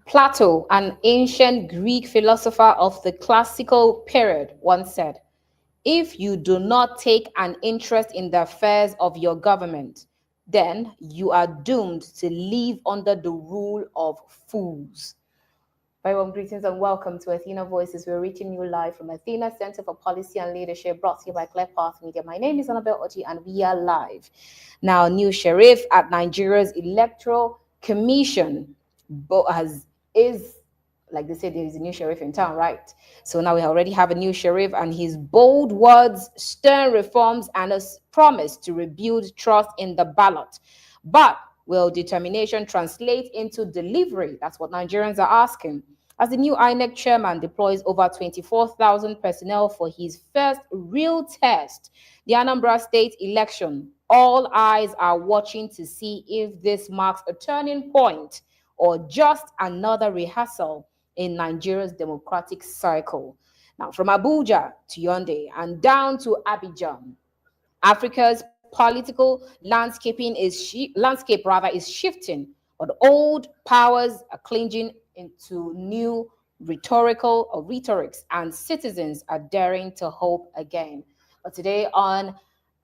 Plato, an ancient Greek philosopher of the classical period, once said, "If you do not take an interest in the affairs of your government, then you are doomed to live under the rule of fools." Very warm greetings and welcome to Athena Voices. We're reaching you live from Athena Center for Policy and Leadership, brought to you by Clear Path Media. My name is Annabelle Oji, and we are live. Now, new sheriff at Nigeria's Electoral Commission is, like they said, there is a new sheriff in town, right? So now we already have a new sheriff, and his bold words, stern reforms, and a promise to rebuild trust in the ballot. But will determination translate into delivery? That's what Nigerians are asking. As the new INEC chairman deploys over 24,000 personnel for his first real test, the Anambra State election, all eyes are watching to see if this marks a turning point or just another rehearsal in Nigeria's democratic cycle. Now, from Abuja to Yaoundé and down to Abidjan, Africa's political landscape is shifting, but old powers are clinging into new rhetorics, and citizens are daring to hope again. But today on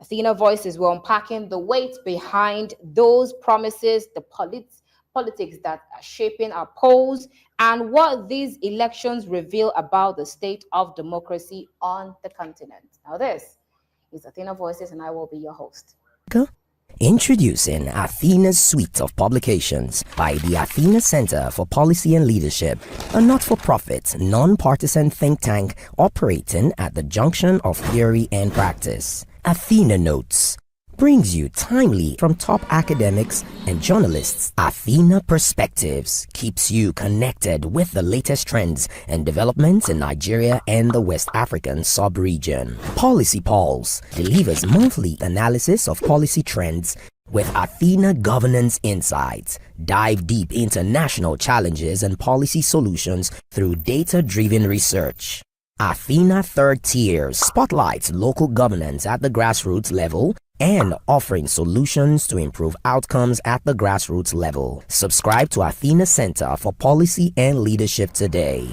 Athena Voices, we're unpacking the weight behind those promises, the politics that are shaping our polls, and what these elections reveal about the state of democracy on the continent. Now, this is Athena Voices, and I will be your host. Introducing Athena's suite of publications by the Athena Center for Policy and Leadership, a not-for-profit, non-partisan think tank operating at the junction of theory and practice. Athena Notes brings you timely from top academics and journalists. Athena Perspectives keeps you connected with the latest trends and developments in Nigeria and the West African sub-region. Policy Pulse delivers monthly analysis of policy trends with Athena Governance Insights. Dive deep into national challenges and policy solutions through data-driven research. Athena Third Tier spotlights local governance at the grassroots level and offering solutions to improve outcomes at the grassroots level. Subscribe to Athena Center for Policy and Leadership today.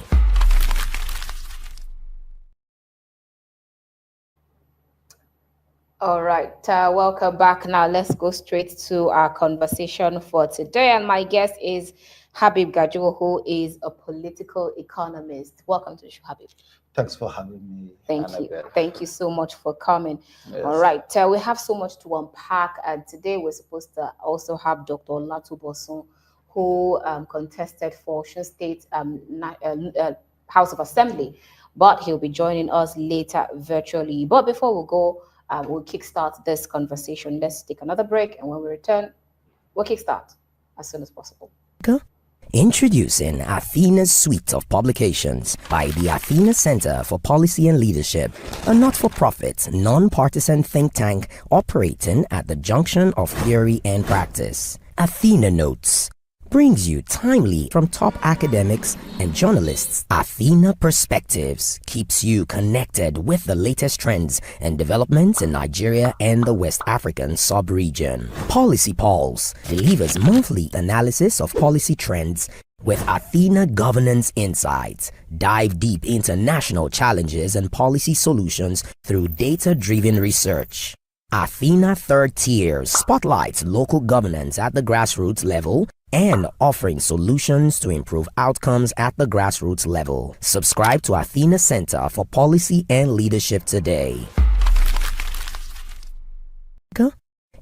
All right, welcome back. Now let's go straight to our conversation for today. And my guest is Habib Gajo, who is a political economist. Welcome to the show, Habib. Thanks for having me. Thank you. Thank you so much for coming. Yes. All right. We have so much to unpack. And today we're supposed to also have Dr. Latubosun, who contested for Osun State House of Assembly. But he'll be joining us later virtually. But before we go, we'll kickstart this conversation. Let's take another break. And when we return, we'll kickstart as soon as possible. Go. Introducing Athena's suite of publications by the Athena Center for Policy and Leadership, a not-for-profit, non-partisan think tank operating at the junction of theory and practice. Athena Notes brings you timely from top academics and journalists. Athena Perspectives keeps you connected with the latest trends and developments in Nigeria and the West African sub-region. Policy Pulse delivers monthly analysis of policy trends with Athena Governance Insights. Dive deep into national challenges and policy solutions through data-driven research. Athena Third Tier spotlights local governance at the grassroots level and offering solutions to improve outcomes at the grassroots level. Subscribe to Athena Center for Policy and Leadership today. Go.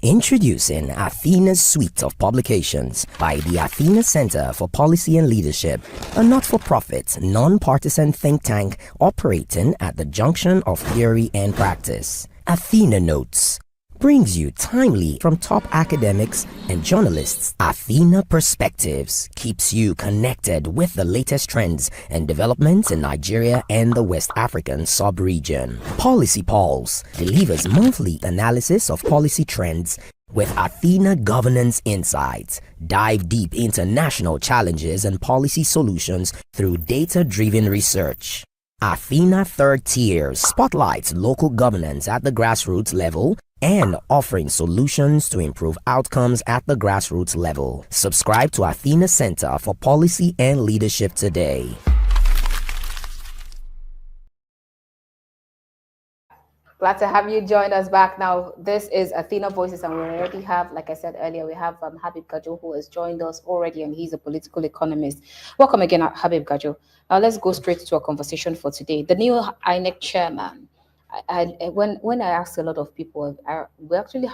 Introducing Athena's suite of publications by the Athena Center for Policy and Leadership, a not-for-profit, non-partisan think tank operating at the junction of theory and practice. Athena Notes brings you timely from top academics and journalists. Athena Perspectives keeps you connected with the latest trends and developments in Nigeria and the West African sub-region. Policy Pulse delivers monthly analysis of policy trends with Athena Governance Insights. Dive deep into national challenges and policy solutions through data-driven research. Athena Third Tier spotlights local governance at the grassroots level and offering solutions to improve outcomes at the grassroots level. Subscribe to Athena Center for Policy and Leadership today. Glad to have you join us back now. This is Athena Voices, and we already have, like I said earlier, we have Habib Gajo, who has joined us already, and he's a political economist. Welcome again, Habib Gajo. Now let's go straight to our conversation for today. The new INEC chairman. When I asked a lot of people, we're actually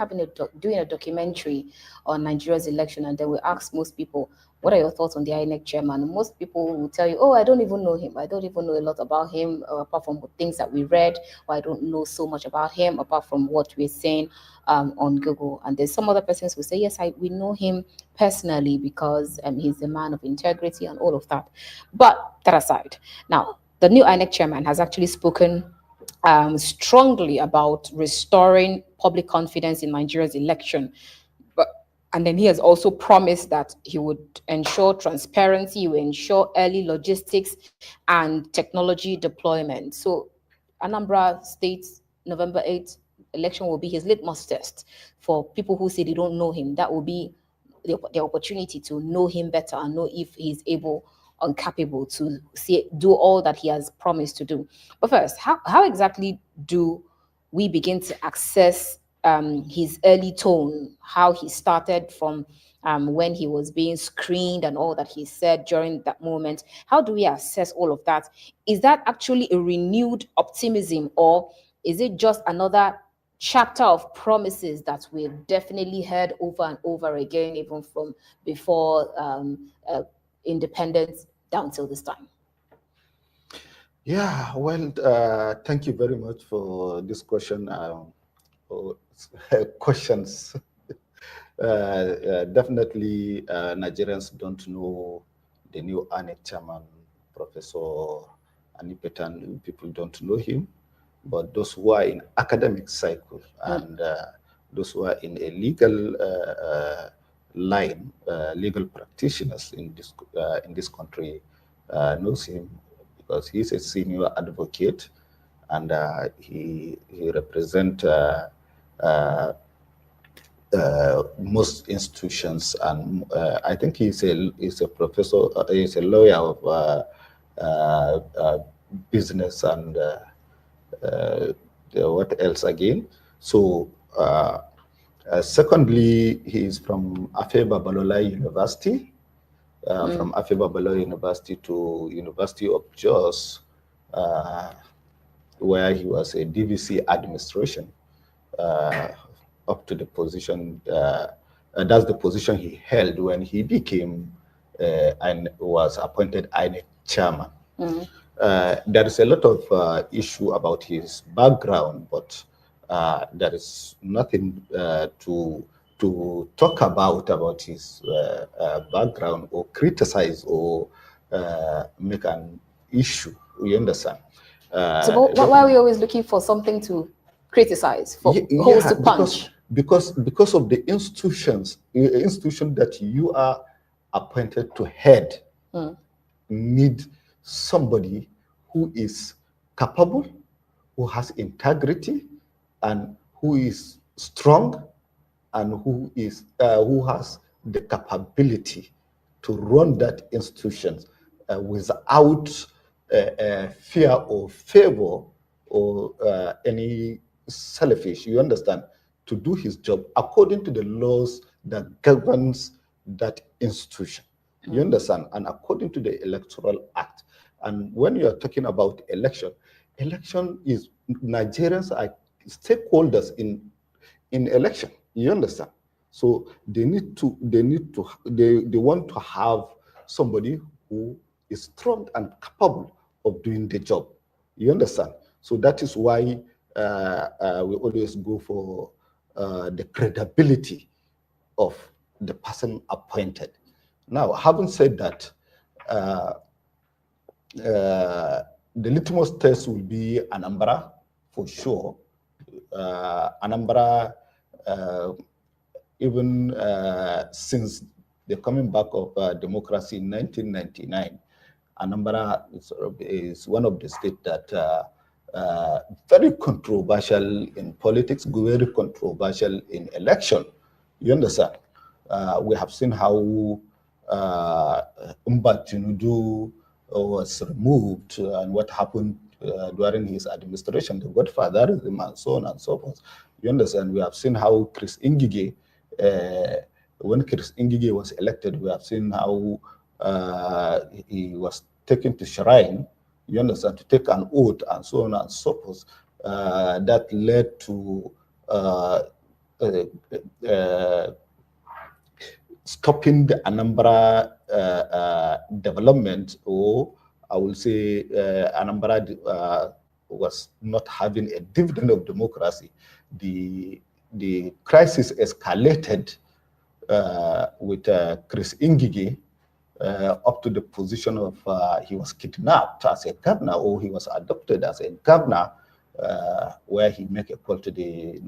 doing a documentary on Nigeria's election, and then we asked most people, what are your thoughts on the INEC chairman? Most people will tell you, oh, I don't even know him. I don't even know a lot about him, apart from things that we read, or I don't know so much about him, apart from what we're saying on Google. And there's some other persons who say, yes, we know him personally because he's a man of integrity and all of that. But that aside, now, the new INEC chairman has actually spoken strongly about restoring public confidence in Nigeria's election. And then he has also promised that he would ensure transparency, he will ensure early logistics and technology deployment. So Anambra State, November 8th, election will be his litmus test for people who say they don't know him. That will be the opportunity to know him better and know if he's able or capable to do all that he has promised to do. But first, how exactly do we begin to access his early tone, how he started from when he was being screened and all that he said during that moment? How do we assess all of that? Is that actually a renewed optimism, or is it just another chapter of promises that we've definitely heard over and over again, even from before independence down till this time? Yeah, well, thank you very much for this question. Questions. Definitely, Nigerians don't know the new ANEC chairman, Professor Anipetan. People don't know him, but those who are in academic cycle and those who are in a legal line, legal practitioners in this country knows him because he's a senior advocate and he represents most institutions, and I think he's a professor, he's a lawyer of business and what else again. So secondly, he's from Afeba Balola University, from Afeba Balola University to University of Jos, where he was a DVC administration up to the position, that's the position he held when he became and was appointed INEC chairman. There is a lot of issue about his background, but there is nothing to talk about his background or criticize or make an issue. You understand? So why are we always looking for something to criticize, for holes to punch? Because of the institution that you are appointed to head need somebody who is capable, who has integrity, and who is strong, and who has the capability to run that institution without fear or favor or any selfish, you understand, to do his job according to the laws that governs that institution. You understand? And according to the Electoral Act. And when you are talking about election is Nigerians are stakeholders in election. You understand? So they want to have somebody who is strong and capable of doing the job. You understand? So that is why we always go for the credibility of the person appointed. Now, having said that, the litmus test will be Anambra for sure. Anambra, even since the coming back of democracy in 1999, Anambra is one of the states that very controversial in politics, very controversial in election. You understand? We have seen how Umba Tinudu was removed and what happened during his administration, the godfatherism and so on and so forth. You understand? We have seen how Chris Ingige, when Chris Ingige was elected, we have seen how he was taken to shrine, you understand, to take an oath and so on and so forth. That led to stopping the Anambra development, or I will say Anambra was not having a dividend of democracy. The crisis escalated with Chris Ingige up to the position of he was kidnapped as a governor, or he was adopted as a governor, where he made a call to the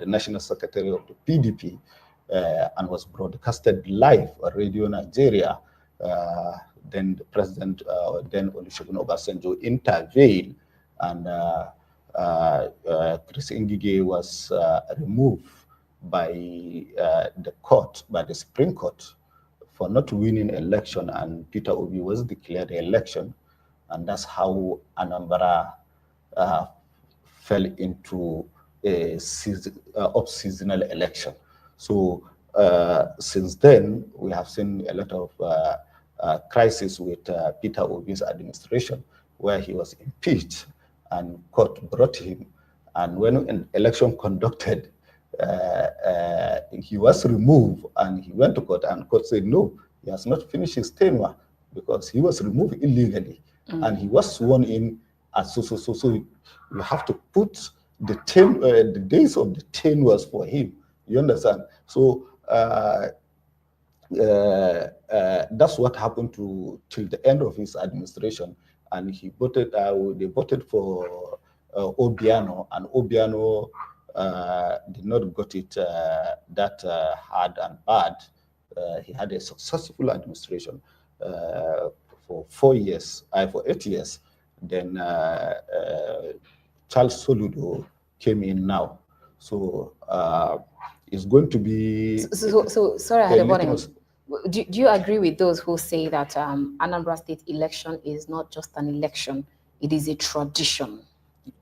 national secretary of the PDP and was broadcasted live on Radio Nigeria. Then the president, then Olusegun Obasanjo, intervened, and Chris Ingige was removed by the court, by the Supreme Court, for not winning election, and Peter Obi was declared the election, and that's how Anambra fell into a off-seasonal election. So since then, we have seen a lot of crisis with Peter Obi's administration, where he was impeached and court brought him. And when an election conducted, he was removed and he went to court, and court said no, he has not finished his tenure because he was removed illegally and he was sworn in as so you have to put the days of the tenures for him, you understand? So that's what happened till the end of his administration, and he voted. They voted for Obiano, and Obiano did not got it that hard and bad. He had a successful administration for 4 years, for 8 years. Then Charles Soludo came in now, so it's going to be. So sorry, I had a warning. Do you agree with those who say that Anambra State election is not just an election, it is a tradition?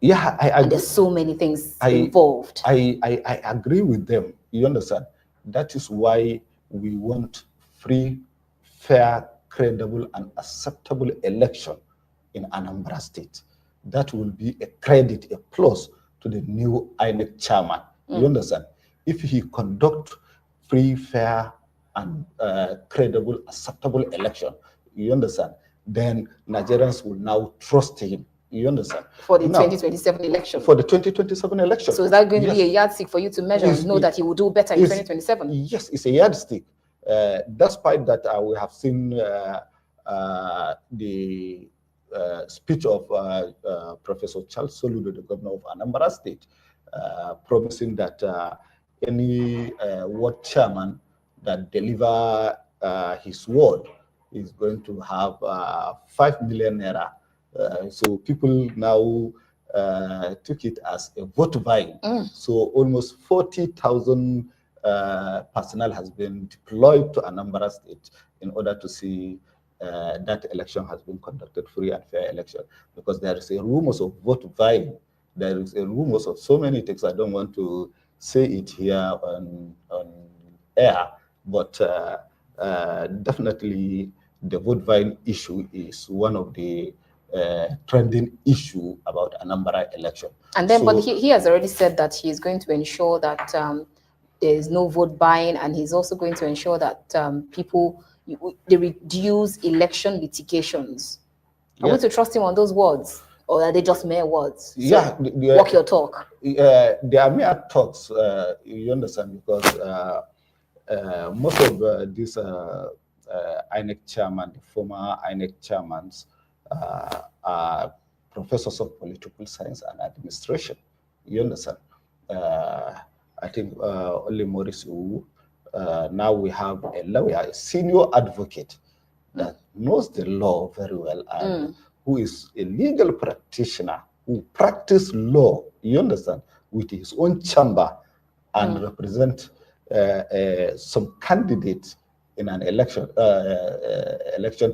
Yeah, and there's so many things involved. I agree with them. You understand? That is why we want free, fair, credible, and acceptable election in Anambra State. That will be a credit, a plus to the new INEC chairman. You understand? If he conduct free, fair, and credible, acceptable election, you understand? Then Nigerians will now trust him. You understand? For the 2027 election. For the 2027 election. So is that going to be a yardstick for you to measure and know that he will do better in 2027? Yes, it's a yardstick. Despite that, we have seen the speech of Professor Charles Soludo, the governor of Anambra State, promising that any ward chairman that deliver his word is going to have 5 million naira. So people now took it as a vote buying. So almost 40,000 personnel has been deployed to Anambra State in order to see that election has been conducted free and fair election, because there is a rumors of vote buying. There is a rumors of so many things. I don't want to say it here on air, but definitely the vote buying issue is one of the trending issue about Anambra election. And then, but he has already said that he is going to ensure that there is no vote buying, and he's also going to ensure that they reduce election litigations. Are we to trust him on those words? Or are they just mere words? So Yeah, walk your talk. they are mere talks. You understand, because most of these INEC chairman, the former INEC chairmans, are professors of political science and administration. You understand? Uh, I think only Maurice Wu. Now we have a lawyer, a senior advocate that knows the law very well and who is a legal practitioner who practice law, you understand, with his own chamber and represent some candidates in an election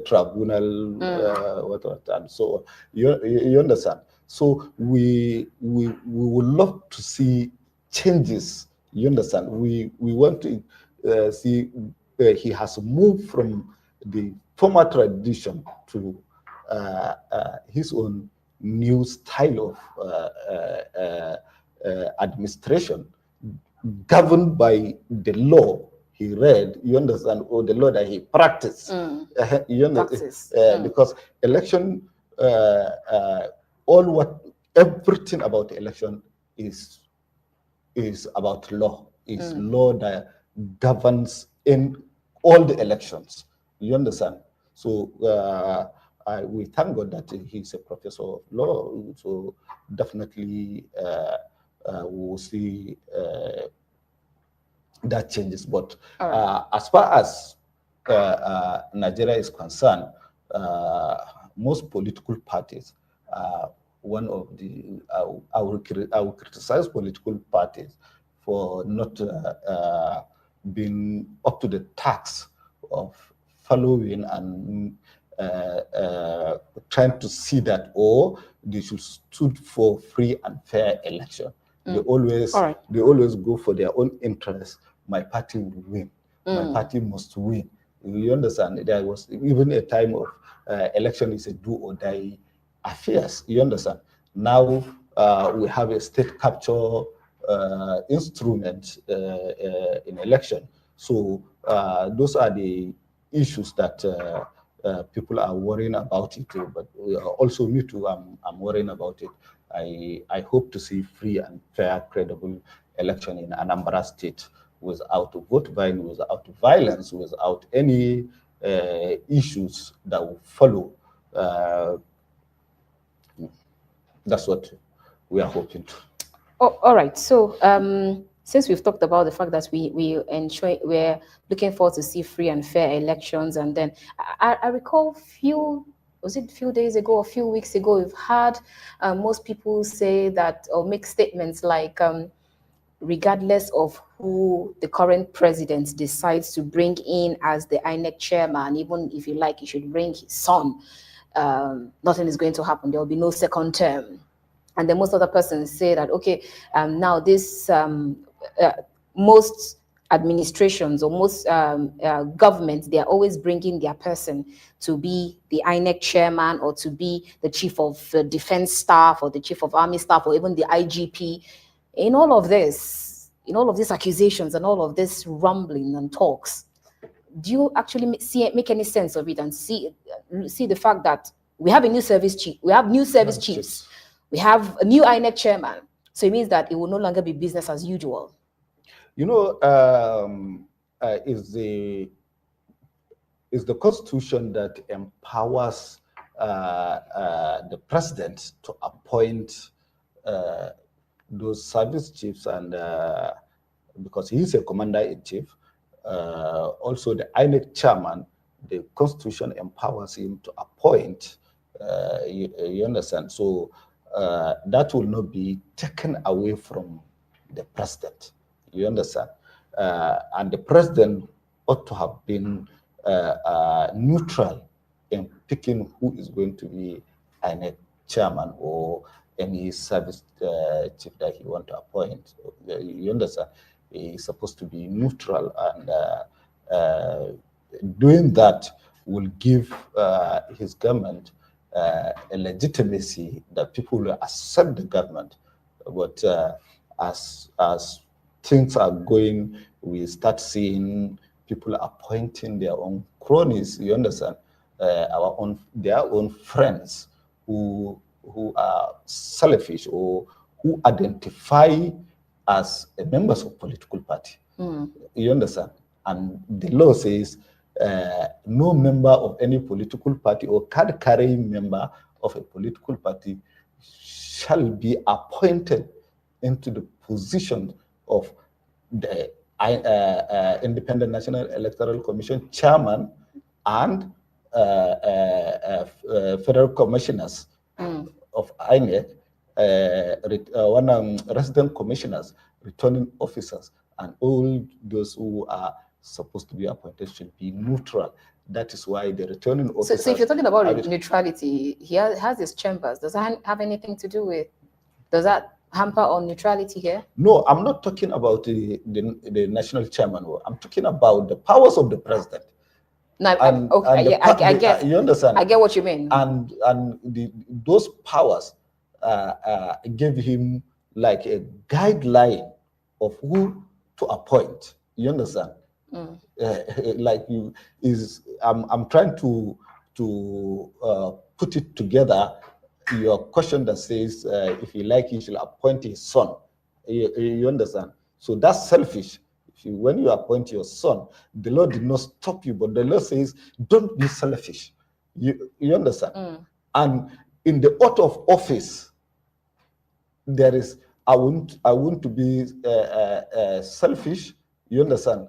tribunal, and so on. You understand? So we would love to see changes. You understand? We want to see he has moved from the former tradition to his own new style of administration, governed by the law he read, you understand, or the law that he practiced. You understand? Because election, everything about everything is about law. Is law that governs in all the elections. You understand? So we thank God that he's a professor of law. So definitely we will see that changes. But as far as Nigeria is concerned, most political parties, one of the I will criticize political parties for not being up to the task of following and trying to see that, or they should stood for free and fair election. They always go for their own interests. My party will win. My party must win. You understand? There was even a time of election is a do or die affairs. You understand? Now we have a state capture instrument in election. So those are the issues that people are worrying about it. But also me too, I'm worrying about it. I hope to see free and fair, credible election in Anambra State without vote buying, without violence, without any issues that will follow. That's what we are hoping to. Oh, all right. So, since we've talked about the fact that we're looking forward to see free and fair elections, and then I recall few days ago or a few weeks ago, we've had most people say that or make statements like, regardless of who the current president decides to bring in as the INEC chairman, even if you like, he should bring his son. Nothing is going to happen. There will be no second term. And then most other persons say that, okay, now this most administrations or most governments, they are always bringing their person to be the INEC chairman or to be the chief of defense staff or the chief of army staff or even the IGP. In all of these accusations and all of this rumbling and talks, do you actually make any sense of it and see the fact that we have a new service chief, we have new service chiefs, we have a new INEC chairman? So it means that it will no longer be business as usual. You know, is the constitution that empowers the president to appoint those service chiefs, and because he's a commander-in-chief, also the INEC chairman, the constitution empowers him to appoint. You understand? So that will not be taken away from the president. You understand? And the president ought to have been neutral in picking who is going to be INEC chairman or any service chief that he want to appoint. You understand? He's supposed to be neutral, and doing that will give his government a legitimacy that people will accept the government. But as things are going, we start seeing people appointing their own cronies. You understand? Their own friends who who are selfish or who identify as members of political party. You understand? And the law says no member of any political party or card-carrying member of a political party shall be appointed into the position of the Independent National Electoral Commission chairman and federal commissioners of INEC, resident commissioners, returning officers, and all those who are supposed to be appointed should be neutral. That is why the returning officers... So if you're talking about neutrality, he has his chambers. Does that have anything to do with... Does that hamper on neutrality here? No, I'm not talking about the national chairman. I'm talking about the powers of the president. No, I get. You understand? I get what you mean. And those powers gave him like a guideline of who to appoint. You understand? I'm trying to put it together. Your question that says if he like, he shall appoint his son. You understand? So that's selfish. When you appoint your son, the law did not stop you, but the law says don't be selfish. You understand? And in the oath of office, there is I want to be selfish. You understand?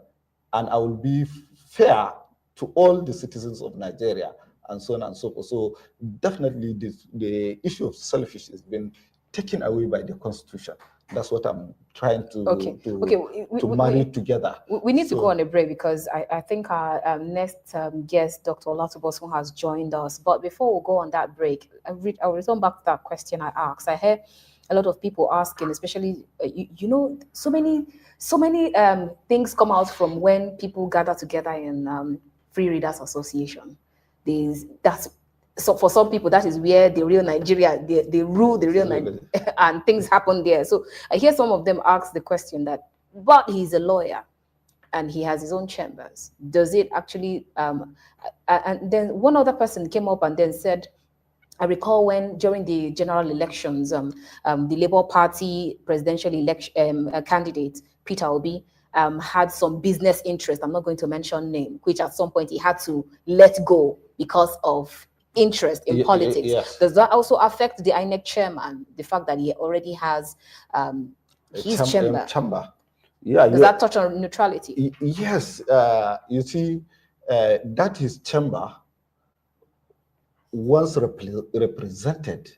And I will be fair to all the citizens of Nigeria, and so on and so forth. So definitely the issue of selfish has been taken away by the Constitution. That's what I'm trying to marry together. We need to go on a break because I think our next guest, Dr. Olatubosun, has joined us. But before we go on that break, I'll return back to that question I asked. I heard a lot of people asking, especially, so many things come out from when people gather together in Free Readers Association. So for some people, that is where the real Nigeria, they rule the real Nigeria, and things happen there. So I hear some of them ask the question that, but he's a lawyer and he has his own chambers. Does it actually, and then one other person came up and then said, I recall when during the general elections, the Labour Party presidential election candidate, Peter Obi, had some business interest. I'm not going to mention name, which at some point he had to let go because of interest in politics. Yes. Does that also affect the INEC chairman, the fact that he already has his chamber? Yeah. Does that touch on neutrality? Yes. You see, that his chamber once represented,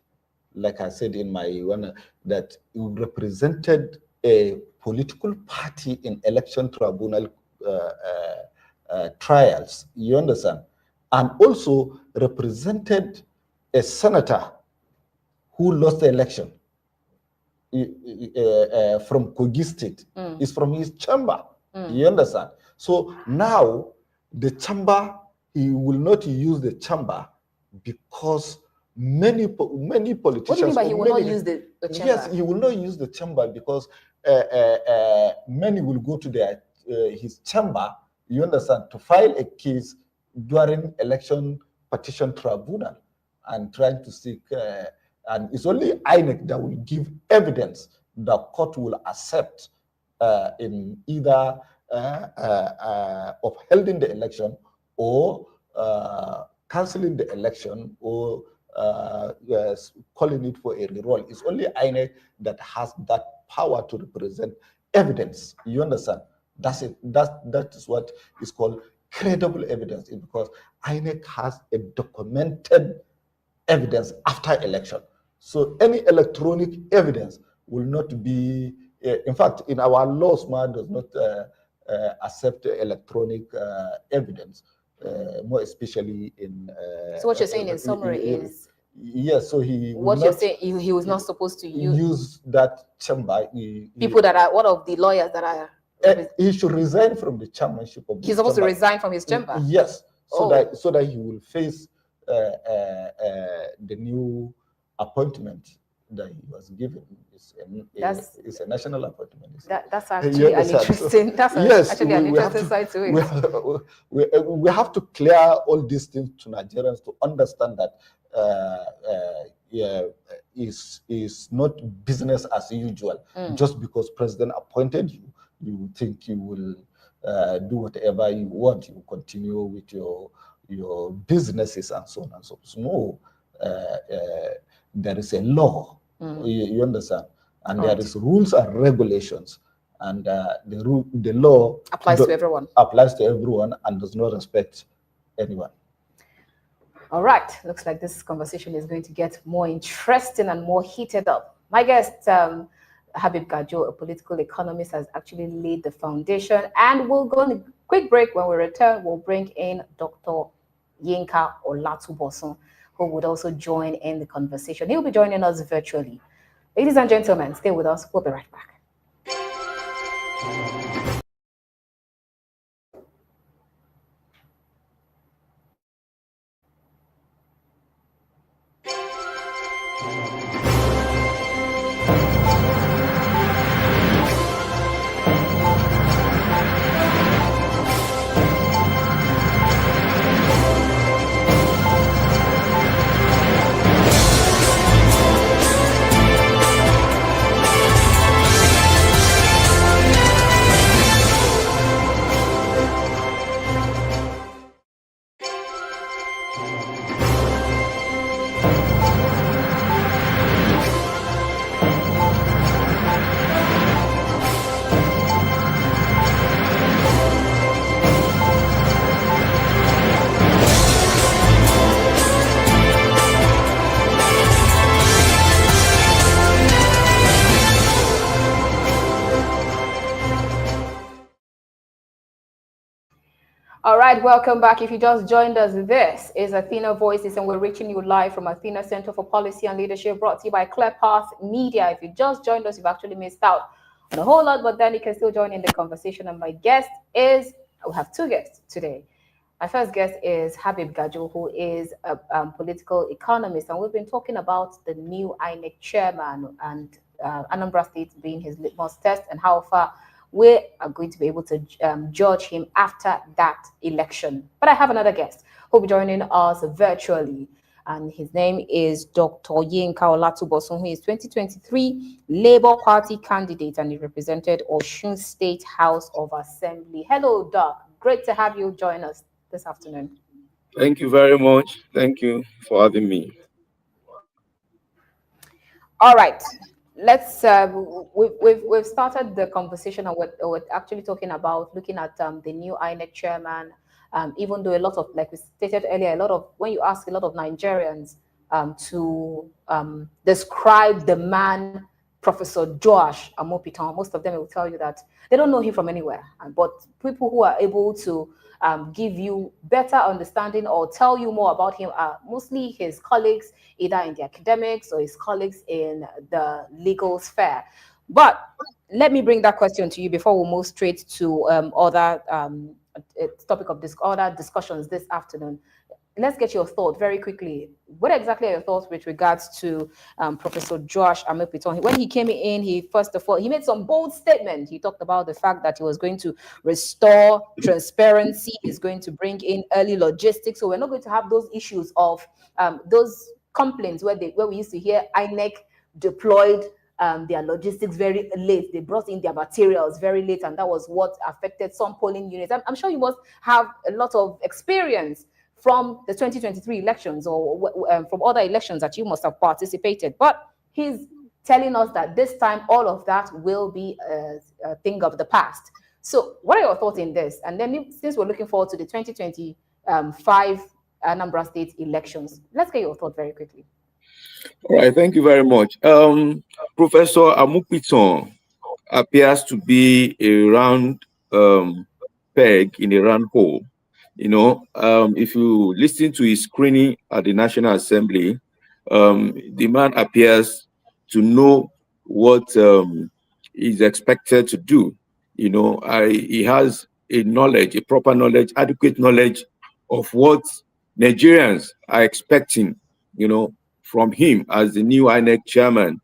like I said in my one, that represented a political party in election tribunal trials. You understand? And also represented a senator who lost the election from Kogi State. Is from his chamber. You understand? So now the chamber, he will not use the chamber because many politicians... What do you mean by he will not use the chamber? Yes, he will not use the chamber because many will go to his chamber, you understand, to file a case during election petition tribunal and trying to seek, and it's only INEC that will give evidence the court will accept in either upholding the election or cancelling the election or calling it for a reroll. It's only INEC that has that power to represent evidence. You understand? That's it. That is what is called credible evidence, because INEC has a documented evidence after election. So any electronic evidence will not be, in fact, in our laws, man does not accept electronic evidence, more especially in... so what you're saying in summary is... Yes, so he... What you're saying, he was not supposed to use that chamber. People that are, one of the lawyers that are... he should resign from the chairmanship of the He's supposed to resign from his chamber? Yes, so that he will face the new appointment that he was given. It's a national appointment. That's actually an interesting, actually an interesting side to it. We have to clear all these things to Nigerians to understand that is not business as usual. Just because president appointed you, you think you will do whatever you want. You continue with your businesses and so on and so forth. No, there is a law. You understand, and there is rules and regulations, and the law applies to everyone. Applies to everyone and does not respect anyone. All right, looks like this conversation is going to get more interesting and more heated up. My guest, Habib Gajo, a political economist, has actually laid the foundation, and we'll go on a quick break. When we return, we'll bring in Dr. Yinka Olatubosun, who would also join in the conversation. He'll be joining us virtually. Ladies and gentlemen, stay with us. We'll be right back. All right, welcome back. If you just joined us, this is Athena Voices, and we're reaching you live from Athena Center for Policy and Leadership, brought to you by Clear Path Media. If you just joined us, you've actually missed out on a whole lot, but then you can still join in the conversation. And my guest is, we have two guests today. My first guest is Habib Gajo, who is a political economist, and we've been talking about the new INEC chairman and Anambra State being his litmus test and how far we are going to be able to judge him after that election. But I have another guest who will be joining us virtually, and his name is Dr. Yinka Olatubosun, who is 2023 Labour Party candidate, and he represented Osun State House of Assembly. Hello, Doc. Great to have you join us this afternoon. Thank you very much. Thank you for having me. All right. Let's we've started the conversation, and we're actually talking about looking at the new INEC chairman. Even though a lot of, like we stated earlier, a lot of, when you ask a lot of Nigerians to describe the man, Professor Joash Amopitan, most of them will tell you that they don't know him from anywhere. But people who are able to give you better understanding or tell you more about him are mostly his colleagues, either in the academics or his colleagues in the legal sphere. But let me bring that question to you before we move straight to other topic of other discussions this afternoon. Let's get your thought very quickly. What exactly are your thoughts with regards to Professor Joash Amopitan? When he came in, he first of all, he made some bold statements. He talked about the fact that he was going to restore transparency. He's going to bring in early logistics. So we're not going to have those issues of those complaints where we used to hear INEC deployed their logistics very late. They brought in their materials very late, and that was what affected some polling units. I'm sure you must have a lot of experience from the 2023 elections or from other elections that you must have participated. But he's telling us that this time all of that will be a thing of the past. So what are your thoughts in this? And then since we're looking forward to the 2025 Anambra State elections, let's get your thought very quickly. All right, thank you very much. Professor Amopitan appears to be a round peg in a round hole. You know, if you listen to his screening at the National Assembly, the man appears to know what is expected to do. You know, he has a proper knowledge, adequate knowledge of what Nigerians are expecting, you know, from him as the new INEC chairman.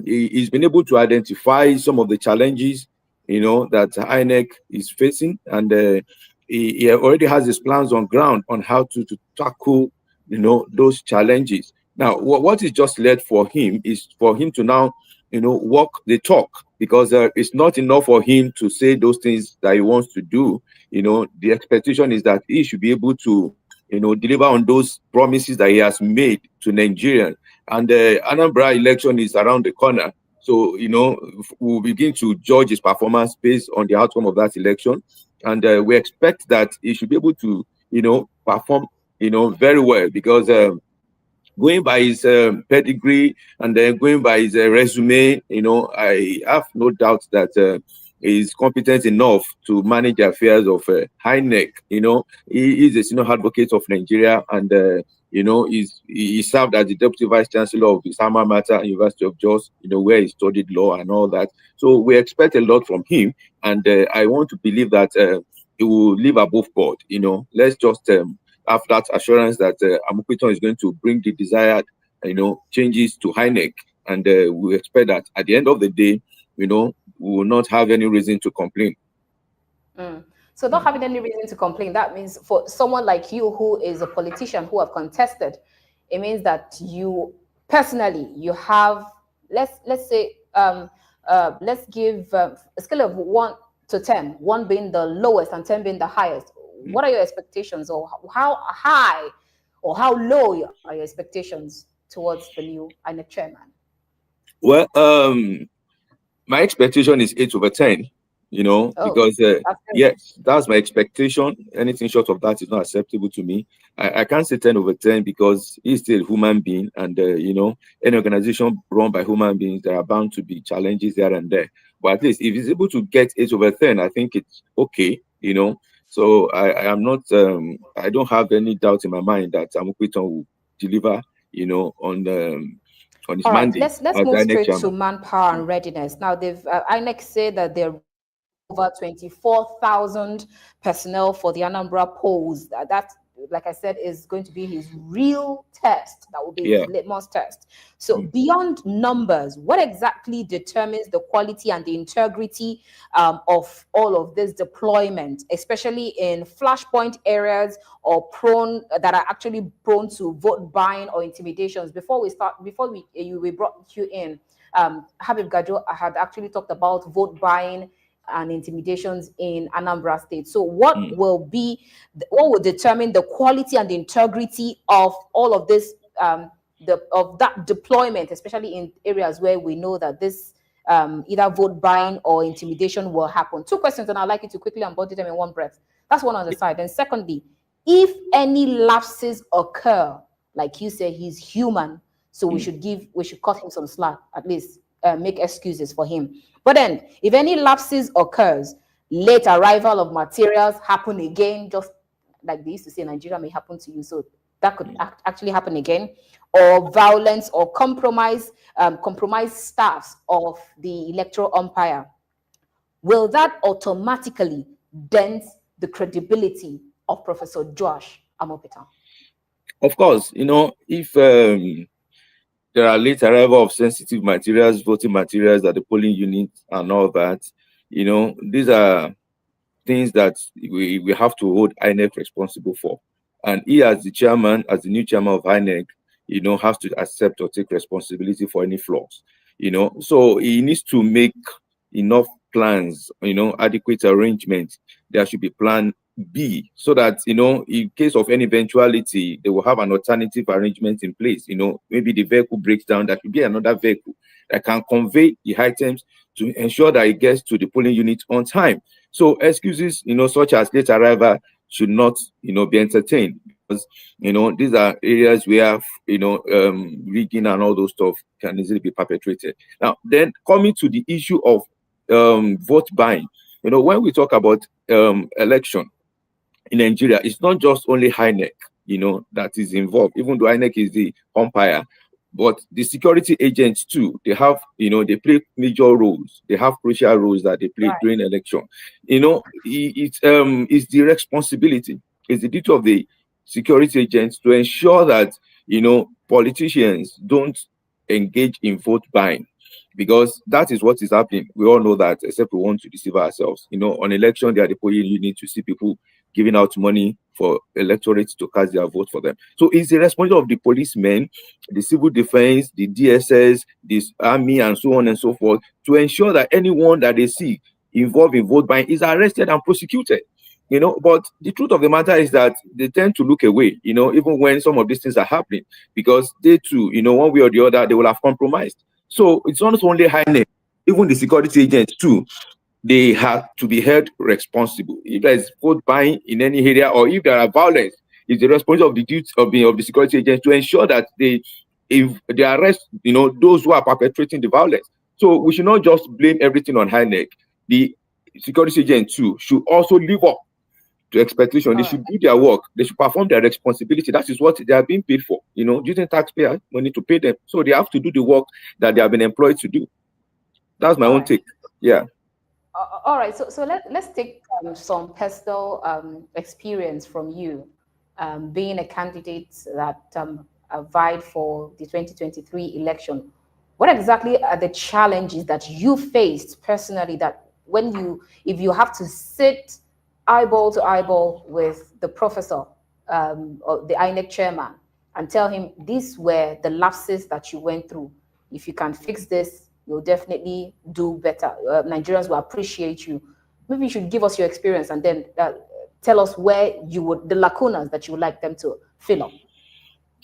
He's been able to identify some of the challenges, you know, that INEC is facing, and he already has his plans on ground on how to tackle, you know, those challenges. Now, what is just left for him is for him to now, walk the talk, because it's not enough for him to say those things that he wants to do. The expectation is that he should be able to, deliver on those promises that he has made to Nigerians. And the Anambra election is around the corner. So, we'll begin to judge his performance based on the outcome of that election. And we expect that he should be able to, perform, very well, because going by his pedigree and then going by his resume, I have no doubt that he's competent enough to manage the affairs of HINEC. He is a senior advocate of Nigeria, and he served as the deputy vice chancellor of his alma mater, University of Jos, where he studied law and all that. So we expect a lot from him, and I want to believe that he will live above God. Let's just have that assurance that Amukwiton is going to bring the desired, changes to HINEC, and we expect that at the end of the day, we will not have any reason to complain. So not having any reason to complain, that means for someone like you who is a politician who have contested, it means that you personally, you have, let's say, let's give a scale of 1 to 10, 1 being the lowest and 10 being the highest. What are your expectations, or how high or how low are your expectations towards the new INEC chairman? Well, my expectation is 8/10, because yes, that's my expectation. Anything short of that is not acceptable to me. I can't say 10/10 because he's still a human being, and any organization run by human beings, there are bound to be challenges here and there. But at least if he's able to get 8/10, I think it's okay. So I am not. I don't have any doubt in my mind that Amukwiton will deliver. On his All right, mandate. let's move straight to manpower and readiness. Now, they've INEC said that they're over 24,000 personnel for the Anambra polls. That, like I said, is going to be his real test. That will be his litmus test. So beyond numbers, what exactly determines the quality and the integrity of all of this deployment, especially in flashpoint areas or that are actually prone to vote buying or intimidations? Before we brought you in, Habib Gajo had actually talked about vote buying and intimidations in Anambra State. So what will determine the quality and the integrity of all of this, of that deployment, especially in areas where we know that this either vote buying or intimidation will happen? 2 questions, and I'd like you to quickly embody them in one breath. That's one on the side. And secondly, if any lapses occur, like you say, he's human, so we should cut him some slack, at least make excuses for him. But then, if any lapses occurs, late arrival of materials happen again, just like they used to say, Nigeria may happen to you. So that could actually happen again, or violence or compromise staffs of the electoral umpire. Will that automatically dent the credibility of Professor Josh Amopitan? Of course, if there are late arrival of sensitive materials, voting materials at the polling unit and all that, these are things that we have to hold INEC responsible for. And he, as the new chairman of INEC, has to accept or take responsibility for any flaws. So he needs to make enough plans, adequate arrangements. There should be plan B, so that in case of any eventuality, they will have an alternative arrangement in place. Maybe the vehicle breaks down, there should be another vehicle that can convey the items to ensure that it gets to the polling unit on time. So excuses, such as late arrival should not, be entertained, because these are areas where rigging and all those stuff can easily be perpetrated. Now, then coming to the issue of vote buying, when we talk about election in Nigeria, it's not just only INEC, that is involved, even though INEC is the umpire, but the security agents too, they have, they play major roles. They have crucial roles that they play during election. It's the responsibility, it's the duty of the security agents to ensure that, politicians don't engage in vote buying, because that is what is happening. We all know that, except we want to deceive ourselves. On election, they are the polling unit to see people giving out money for electorates to cast their vote for them. So it's the responsibility of the policemen, the civil defense, the DSS, the army, and so on and so forth, to ensure that anyone that they see involved in vote buying is arrested and prosecuted. But the truth of the matter is that they tend to look away, even when some of these things are happening, because they too, one way or the other, they will have compromised. So it's not only Highness, even the security agents too, they have to be held responsible. If there is vote buying in any area, or if there are violence, it's the responsibility of the duty of the security agents to ensure that if they arrest, those who are perpetrating the violence. So we should not just blame everything on Highness. The security agents too should also live up to expectation. They should do their work. They should perform their responsibility. That is what they are being paid for. Using taxpayer money to pay them. So they have to do the work that they have been employed to do. That's my own take. Yeah. All right. So let's take some personal experience from you, being a candidate that vied for the 2023 election. What exactly are the challenges that you faced personally, that if you have to sit eyeball to eyeball with the professor or the INEC chairman and tell him these were the lapses that you went through? If you can fix this, you'll definitely do better. Nigerians will appreciate you. Maybe you should give us your experience and then tell us where the lacunas that you would like them to fill up.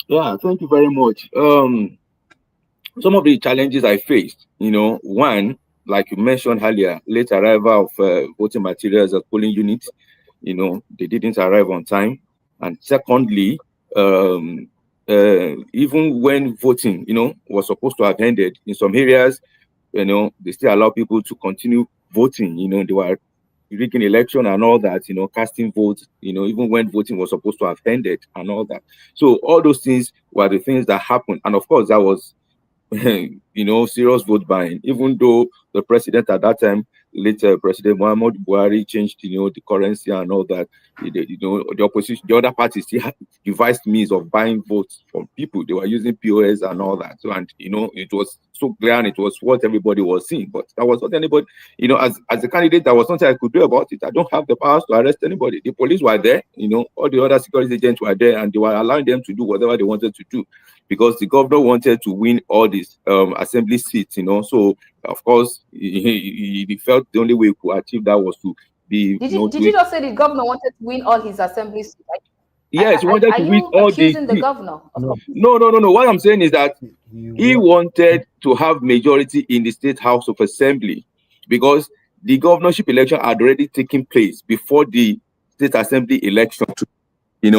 Yeah, thank you very much. Some of the challenges I faced, one, like you mentioned earlier, late arrival of voting materials at polling units, they didn't arrive on time. And secondly, even when voting, was supposed to have ended, in some areas, they still allow people to continue voting. They were rigging election and all that, casting votes, even when voting was supposed to have ended and all that. So all those things were the things that happened. And of course, that was serious vote buying, even though the president at that time, later President Muhammad Buhari, changed, the currency and all that. The opposition, the other parties still devised means of buying votes from people. They were using POS and all that. So, and, it was so clear and it was what everybody was seeing. But that was not anybody, as a candidate, there was nothing I could do about it. I don't have the powers to arrest anybody. The police were there, all the other security agents were there, and they were allowing them to do whatever they wanted to do, because the governor wanted to win all these assembly seats, So, of course, he felt the only way he could achieve that was to be. Did you just say the governor wanted to win all his assembly seats? Yes, he wanted to win all the. Accusing the governor? No. What I'm saying is that he wanted to have majority in the State House of Assembly, because the governorship election had already taken place before the State Assembly election. In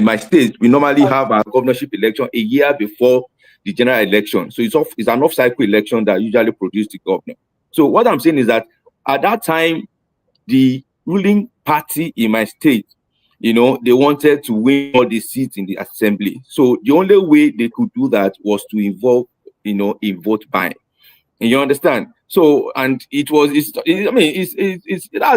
my state, we normally have our governorship election a year before the general election. So it's an off-cycle election that usually produces the governor. So what I'm saying is that at that time, the ruling party in my state, they wanted to win all the seats in the assembly. So the only way they could do that was to involve, in vote buying. And you understand? So, and that's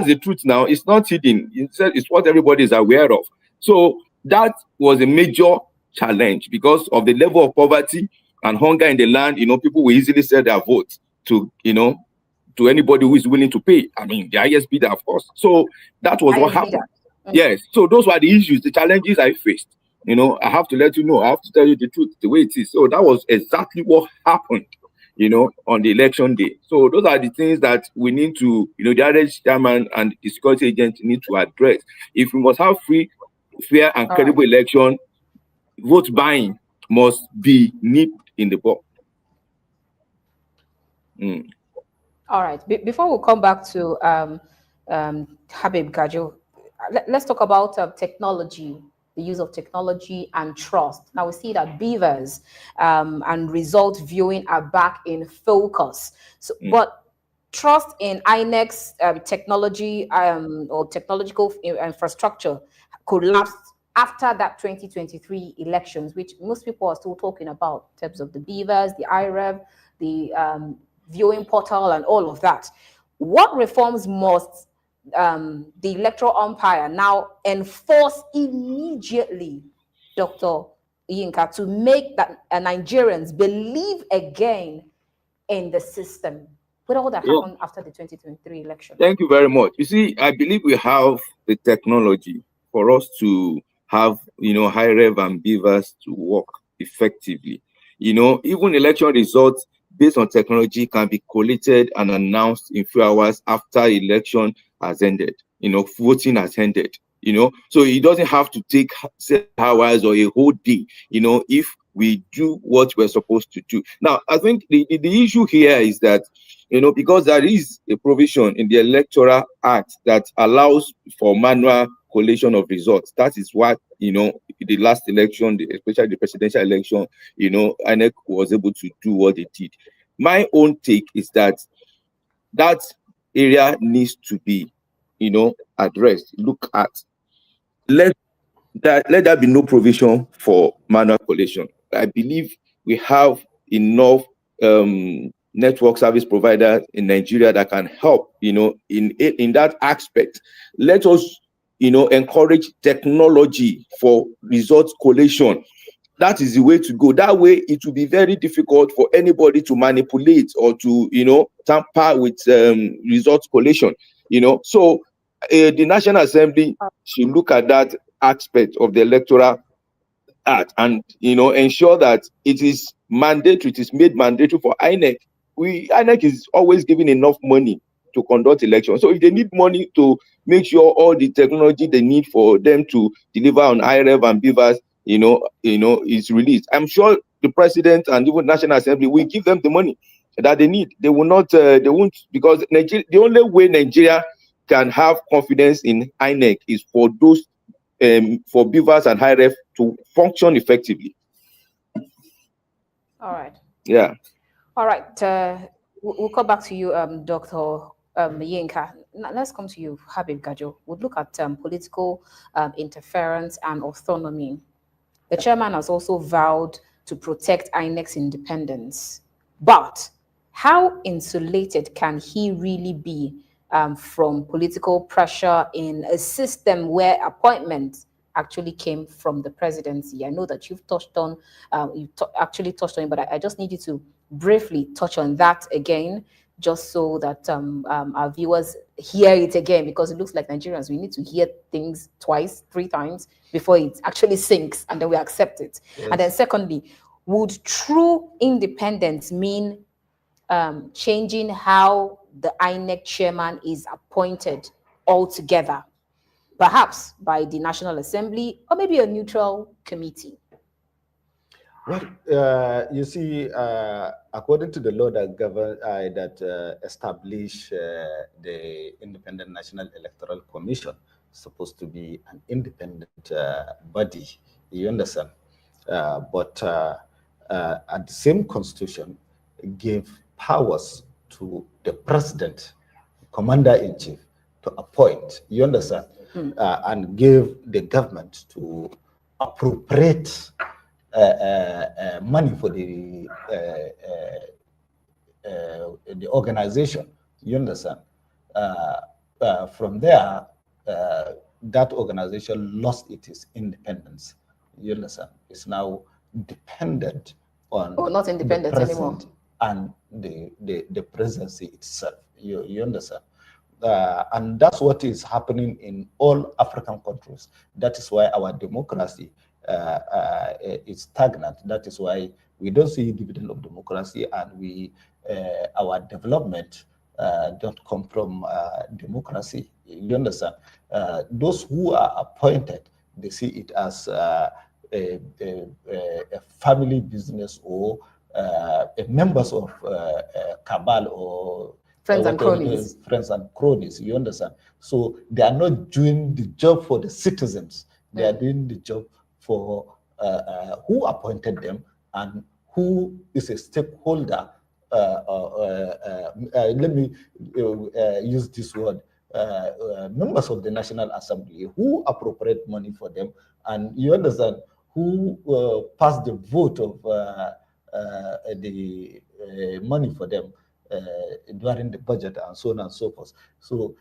the truth now. It's not hidden. It's what everybody is aware of. So that was a major challenge because of the level of poverty and hunger in the land. People will easily sell their votes to anybody who is willing to pay. I mean, the highest bidder, of course. So that was what happened. Yes. So those were the issues, the challenges I faced. I have to let you know. I have to tell you the truth, the way it is. So that was exactly what happened, on the election day. So those are the things that we need to, the average chairman and the security agent need to address. If we must have free, fair, and credible election, vote buying must be nipped in the bud. All right. Before we come back to Habib Gajo, let's talk about technology, the use of technology and trust. Now we see that beavers and result viewing are back in focus. So, but trust in INEC's technology or technological infrastructure collapsed after that 2023 elections, which most people are still talking about in terms of the beavers, the IREV, the viewing portal, and all of that. What reforms must the electoral umpire now enforce immediately, Dr. Yinka, to make that Nigerians believe again in the system with all that happened after the 2023 election? Thank you very much. You see, I believe we have the technology for us to have, high rev and beavers to work effectively. Even election results based on technology can be collated and announced in few hours after election has ended, voting has ended, so it doesn't have to take 7 hours or a whole day, if we do what we're supposed to do. Now, I think the issue here is that, because there is a provision in the Electoral Act that allows for manual collation of results. That is what, the last election, especially the presidential election, INEC was able to do what they did. My own take is that that area needs to be, addressed, look at. Let there be no provision for manual collation. I believe we have enough network service providers in Nigeria that can help, in that aspect. Let us, encourage technology for results collation. That is the way to go. That way, it will be very difficult for anybody to manipulate or to, tamper with results collation. So the National Assembly should look at that aspect of the Electoral Act and ensure that it is mandatory. It is made mandatory for INEC. INEC is always giving enough money to conduct elections. So if they need money to make sure all the technology they need for them to deliver on IREV and beavers, is released, I'm sure the president and even National Assembly will give them the money that they need. They will not. They won't, because Nigeria, the only way Nigeria can have confidence in INEC is for those for beavers and high ref to function effectively. All right. Yeah. All right. We'll come back to you, Dr. Yinka. Let's come to you, Habib Gajo. We'll look at political interference and autonomy. The chairman has also vowed to protect INEC's independence. But how insulated can he really be from political pressure in a system where appointments actually came from the presidency? I know that you've touched on, actually touched on it, but I just need you to briefly touch on that again, just so that our viewers hear it again, because it looks like Nigerians, we need to hear things twice, 3 times before it actually sinks and then we accept it. Yes. And then secondly, would true independence mean changing how the INEC chairman is appointed altogether, perhaps by the National Assembly or maybe a neutral committee? Well, you see, according to the law that establish the Independent National Electoral Commission, supposed to be an independent body, you understand? But at the same constitution, gave powers to the president, commander-in-chief, to appoint, you understand? And give the government to appropriate money for the organization, you understand? From there, that organization lost its independence, you understand? It's now dependent on not independent the anymore, and the presidency itself, you understand? And that's what is happening in all African countries. That is why our democracy is stagnant. That is why we don't see dividend of democracy, and our development don't come from democracy. You understand? Those who are appointed, they see it as a family business, or members of cabal, or friends and cronies. Friends and cronies, you understand? So they are not doing the job for the citizens. They are doing the job for who appointed them and who is a stakeholder. Let me use this word. Members of the National Assembly who appropriate money for them, and you understand, who pass the vote of the money for them during the budget, and so on and so forth. So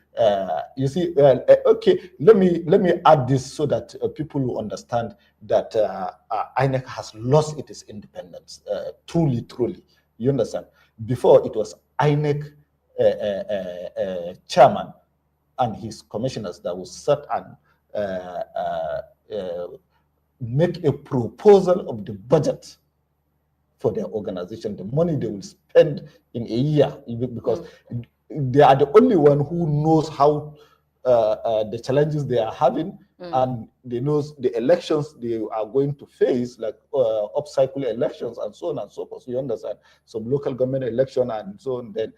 you see, okay, let me add this so that people will understand that INEC has lost its independence. Truly, you understand. Before, it was INEC chairman and his commissioners that will set and make a proposal of the budget for their organization, the money they will spend in a year, because they are the only one who knows how the challenges they are having, and they knows the elections they are going to face, like up-cycle elections and so on and so forth. You understand? Some local government election and so on. Then,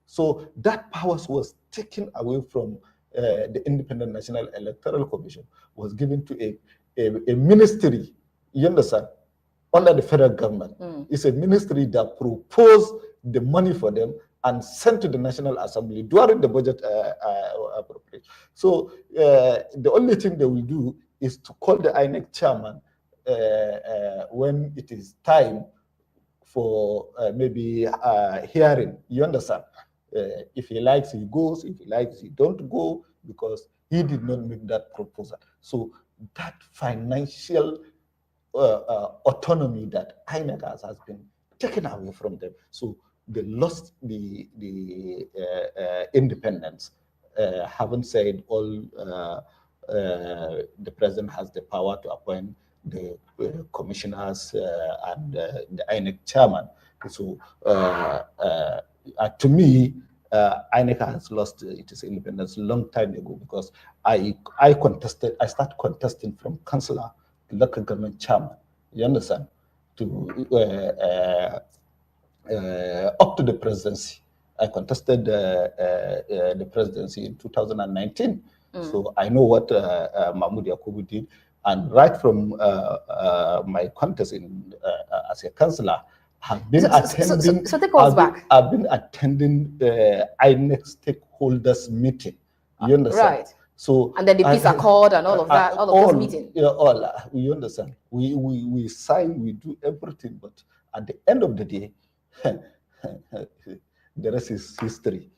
so that powers was taken away from the Independent National Electoral Commission, was given to a ministry. You understand? Under the federal government. It's a ministry that proposed the money for them and sent to the National Assembly during the budget appropriation. So the only thing they will do is to call the INEC chairman when it is time for maybe hearing. You understand? If he likes, he goes. If he likes, he don't go, because he did not make that proposal. So that financial autonomy that INEC has been taken away from them. So they lost the independence. Having said all, the president has the power to appoint the commissioners and the INEC chairman. So to me, INEC has lost its independence a long time ago, because I started contesting from councillor to local government chairman, you understand, to up to the presidency. I contested the presidency in 2019. So I know what Mahmoud Yakubu did. And right from my contest as a councillor, I've been attending. So take us back. I've been attending INEC stakeholders meeting. You understand? Right. So and then the peace accord and all of that, all of those meetings. Yeah, we understand. We sign, we do everything, but at the end of the day, the rest is history.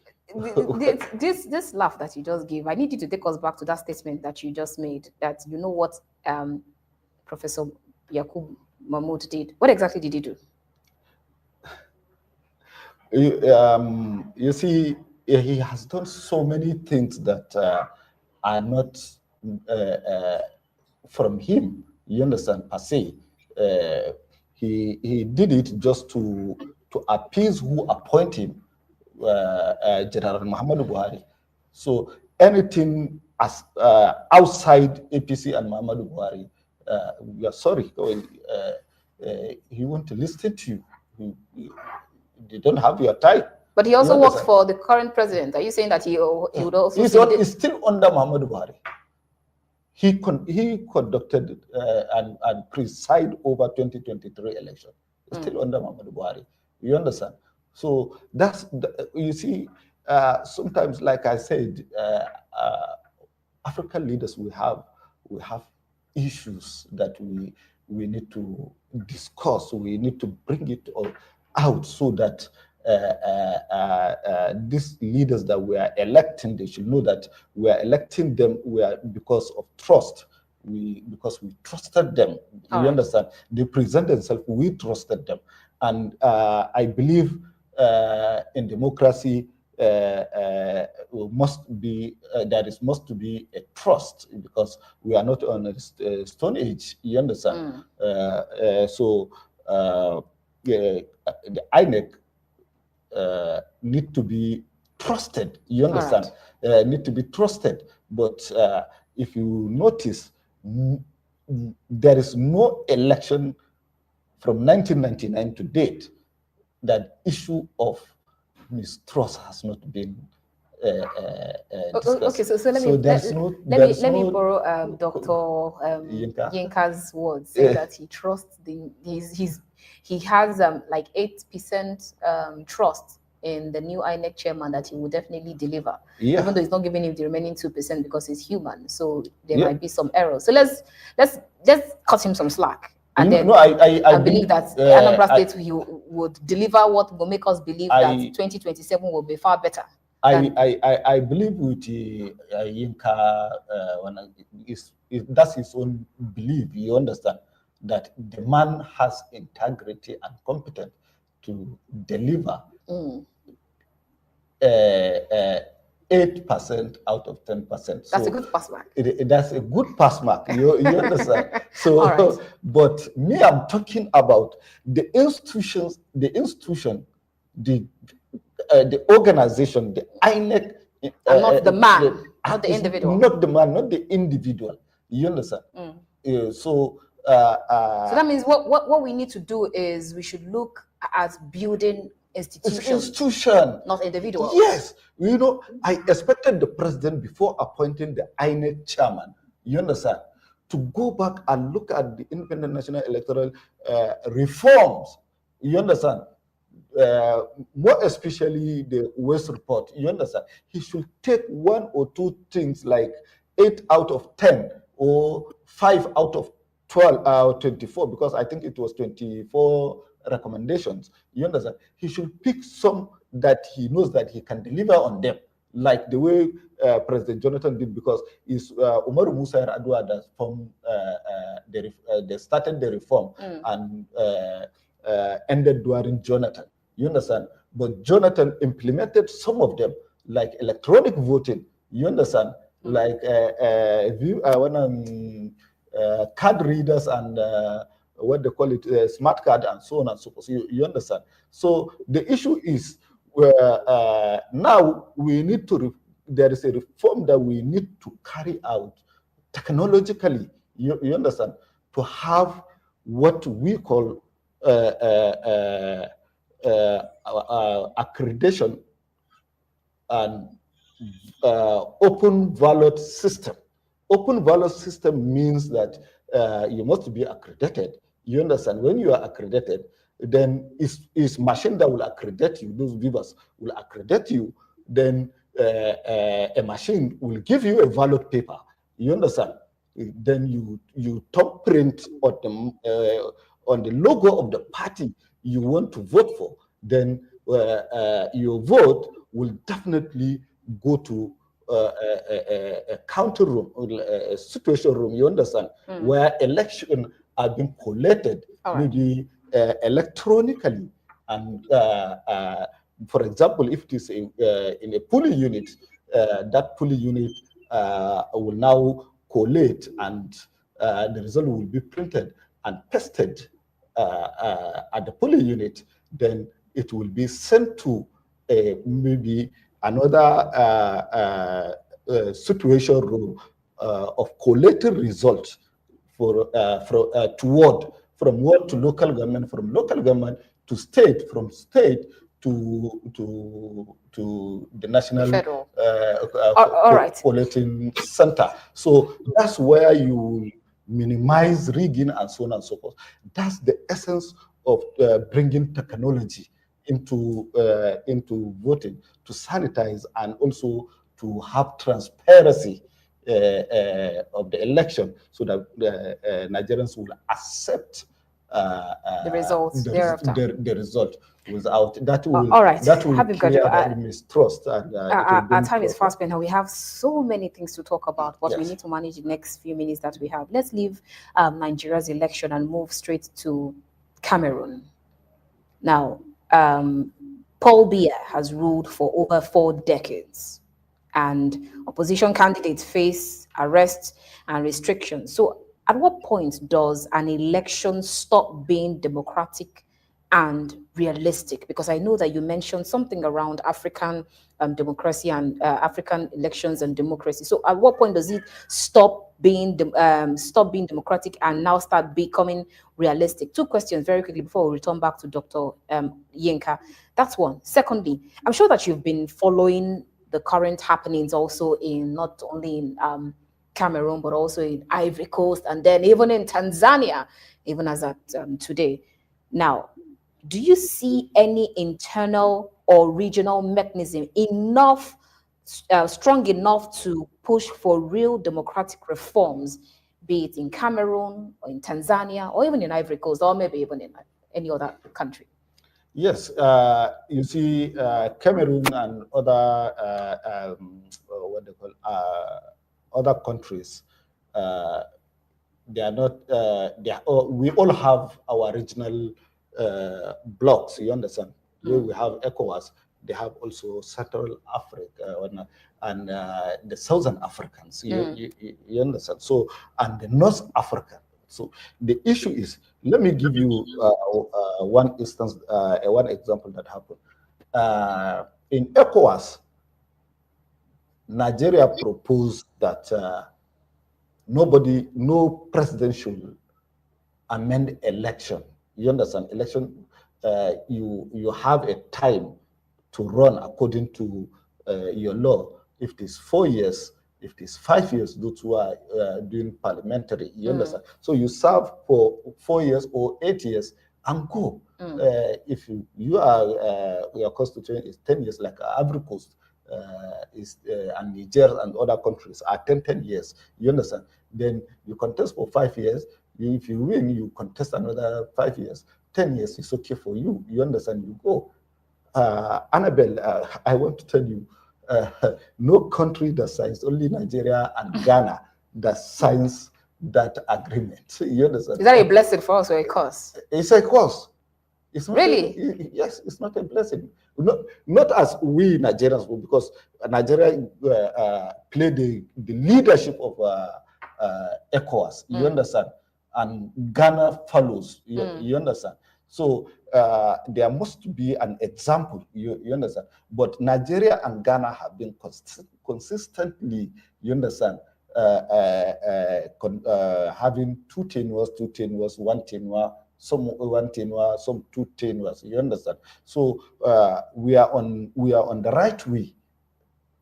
This laugh that you just gave, I need you to take us back to that statement that you just made, that you know what Professor Yakub Mahmoud did. What exactly did he do? You see, he has done so many things that are not from him, you understand, per se. He did it just to appease who appoint him, General Muhammadu Buhari. So anything as outside APC and Muhammadu Buhari, we are sorry, he want to listen to you. They don't have your time. But he also works for the current president. Are you saying that he would also? He's still under Muhammadu Buhari. He conducted and presided over 2023 election. He's still under Muhammadu Buhari. You understand? So that's you see. Sometimes, like I said, African leaders we have issues that we need to discuss. We need to bring it all out so that these leaders that we are electing, they should know that we are electing them because of trust. Because we trusted them. You understand? They present themselves, we trusted them. And I believe in democracy, must be a trust, because we are not on a stone age. You understand? So the INEC need to be trusted. You understand? Right. Need to be trusted. But if you notice, there is no election from 1999 to date that issue of mistrust has not been discussed. Okay, so let me borrow Dr. Yinka's words, say that he trusts he has like 8% trust in the new INEC chairman, that he will definitely deliver, even though he's not giving him the remaining 2% because he's human. So there might be some errors. So let's cut him some slack. And then I believe that Anambra State would deliver what will make us believe that 2027 will be far better. I believe with Yinka, that's his own belief. You understand that the man has integrity and competence to deliver 8% out of 10%. So That's a good pass mark. That's a good pass mark. You understand? So, All right. but me, I'm talking about the institutions, the organization, the INEC, And not the man, not the is individual. not the man, not the individual. You understand? So that means what we need to do is we should look at building institution, not individuals. Yes, I expected the president before appointing the INEC chairman. You understand? To go back and look at the Independent National Electoral reforms. You understand? More especially the West report. You understand? He should take one or two things like 8 out of 10 or 5 out of 12 24, because I think it was 24 recommendations. You understand? He should pick some that he knows that he can deliver on them, like the way President Jonathan did, because it's Umaru Musa Yar'Adua that they started the reform and ended during Jonathan. You understand? But Jonathan implemented some of them, like electronic voting. You understand? Like card readers and what they call it, smart card and so on and so forth. So you understand? So the issue is now we need to, there is a reform that we need to carry out technologically, you understand, to have what we call accreditation and open ballot system. Open ballot system means that you must be accredited. You understand? When you are accredited, then it's machine that will accredit you. Those viewers will accredit you. Then a machine will give you a ballot paper. You understand? Then you top print on the logo of the party you want to vote for. Then your vote will definitely go to a counter room, a situation room, you understand, where election are being collated, maybe electronically. And for example, if it is in a polling unit, that polling unit will now collate, and the result will be printed and pasted at the polling unit. Then it will be sent to maybe another situation room of collating results from ward to local government, from local government to state, from state to the national Federal. All right. collating center. So that's where you minimize rigging and so on and so forth. That's the essence of bringing technology into voting, to sanitize and also to have transparency of the election, so that Nigerians will accept the results thereafter. The result without that will all right. that will clear that mistrust, and our time is fast spent, and we have so many things to talk about, but Yes. we need to manage the next few minutes that we have. Let's leave Nigeria's election and move straight to Cameroon. Now, Paul Biya has ruled for over 4 decades, and opposition candidates face arrest and restrictions. So at what point does an election stop being democratic and realistic? Because I know that you mentioned something around African democracy and African elections and democracy. So at what point does it stop being democratic and now start becoming realistic? 2 questions very quickly before we return back to Dr. Yinka. That's one. Secondly, I'm sure that you've been following the current happenings also in not only in Cameroon, but also in Ivory Coast, and then even in Tanzania, even as at today. Now, do you see any internal or regional mechanism strong enough to push for real democratic reforms, be it in Cameroon or in Tanzania or even in Ivory Coast, or maybe even in any other country? Yes, you see, Cameroon and other what they call other countries, they are not. We all have our regional blocks. You understand? Where we have ECOWAS, they have also Central Africa and the Southern Africans. You understand? So, and the North Africa. So the issue is, let me give you one instance, one example that happened. In ECOWAS, Nigeria proposed that no president should amend election. You understand? Election, you have a time to run according to your law. If it is 4 years, if it is 5 years, those who are doing parliamentary, you understand? So you serve for 4 years or 8 years and go. If your constitution is 10 years, like Ivory Coast, and Niger and other countries are 10 years, you understand? Then you contest for 5 years. If you win, you contest another 5 years. 10 years is okay for you. You understand? You go. Annabelle, I want to tell you, no country that signs, only Nigeria and Ghana that signs that agreement. You understand? Is that a blessing for us or a curse? It's a curse. It's not really? Yes, it's not a blessing. Not as we Nigerians, because Nigeria play the leadership of ECOWAS. You understand? And Ghana follows. You understand? So there must be an example. You understand? But Nigeria and Ghana have been consistently, you understand, having two tenures, one tenure, some one tenure, some two tenures. You understand? So we are on the right way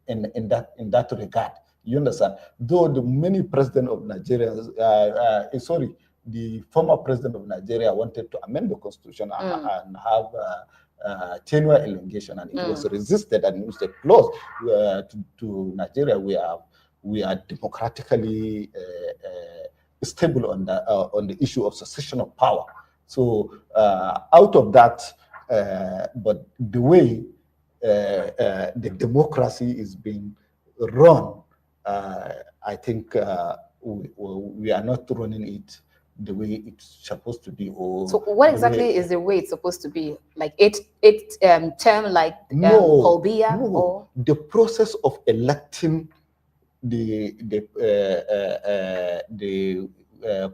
in that regard. You understand? Though the many president of Nigeria, the former president of Nigeria wanted to amend the constitution and have tenure elongation, and it was resisted, and it was a clause to Nigeria. We are democratically stable on the issue of succession of power. So out of that, but the way the democracy is being run, I think we are not running it the way it's supposed to be. Or so what exactly is the way it's supposed to be? Like it term like no, Paul Biya? No. Or the process of electing the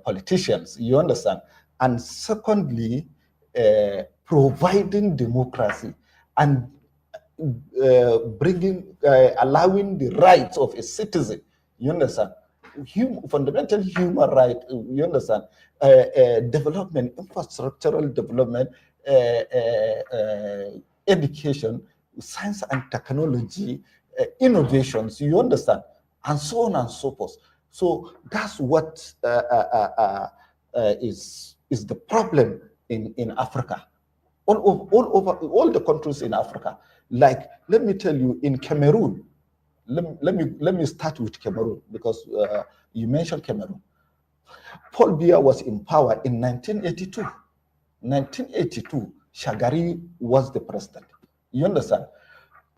politicians, you understand? And secondly, providing democracy and allowing the rights of a citizen, you understand? Fundamental human right, you understand? Development, infrastructural development, education, science and technology, innovations, you understand? And so on and so forth. So that's what is the problem in Africa. All over all the countries in Africa. Like, let me tell you, in Cameroon, let me start with Cameroon, because you mentioned Cameroon. Paul Biya was in power in 1982. 1982, Shagari was the president. You understand?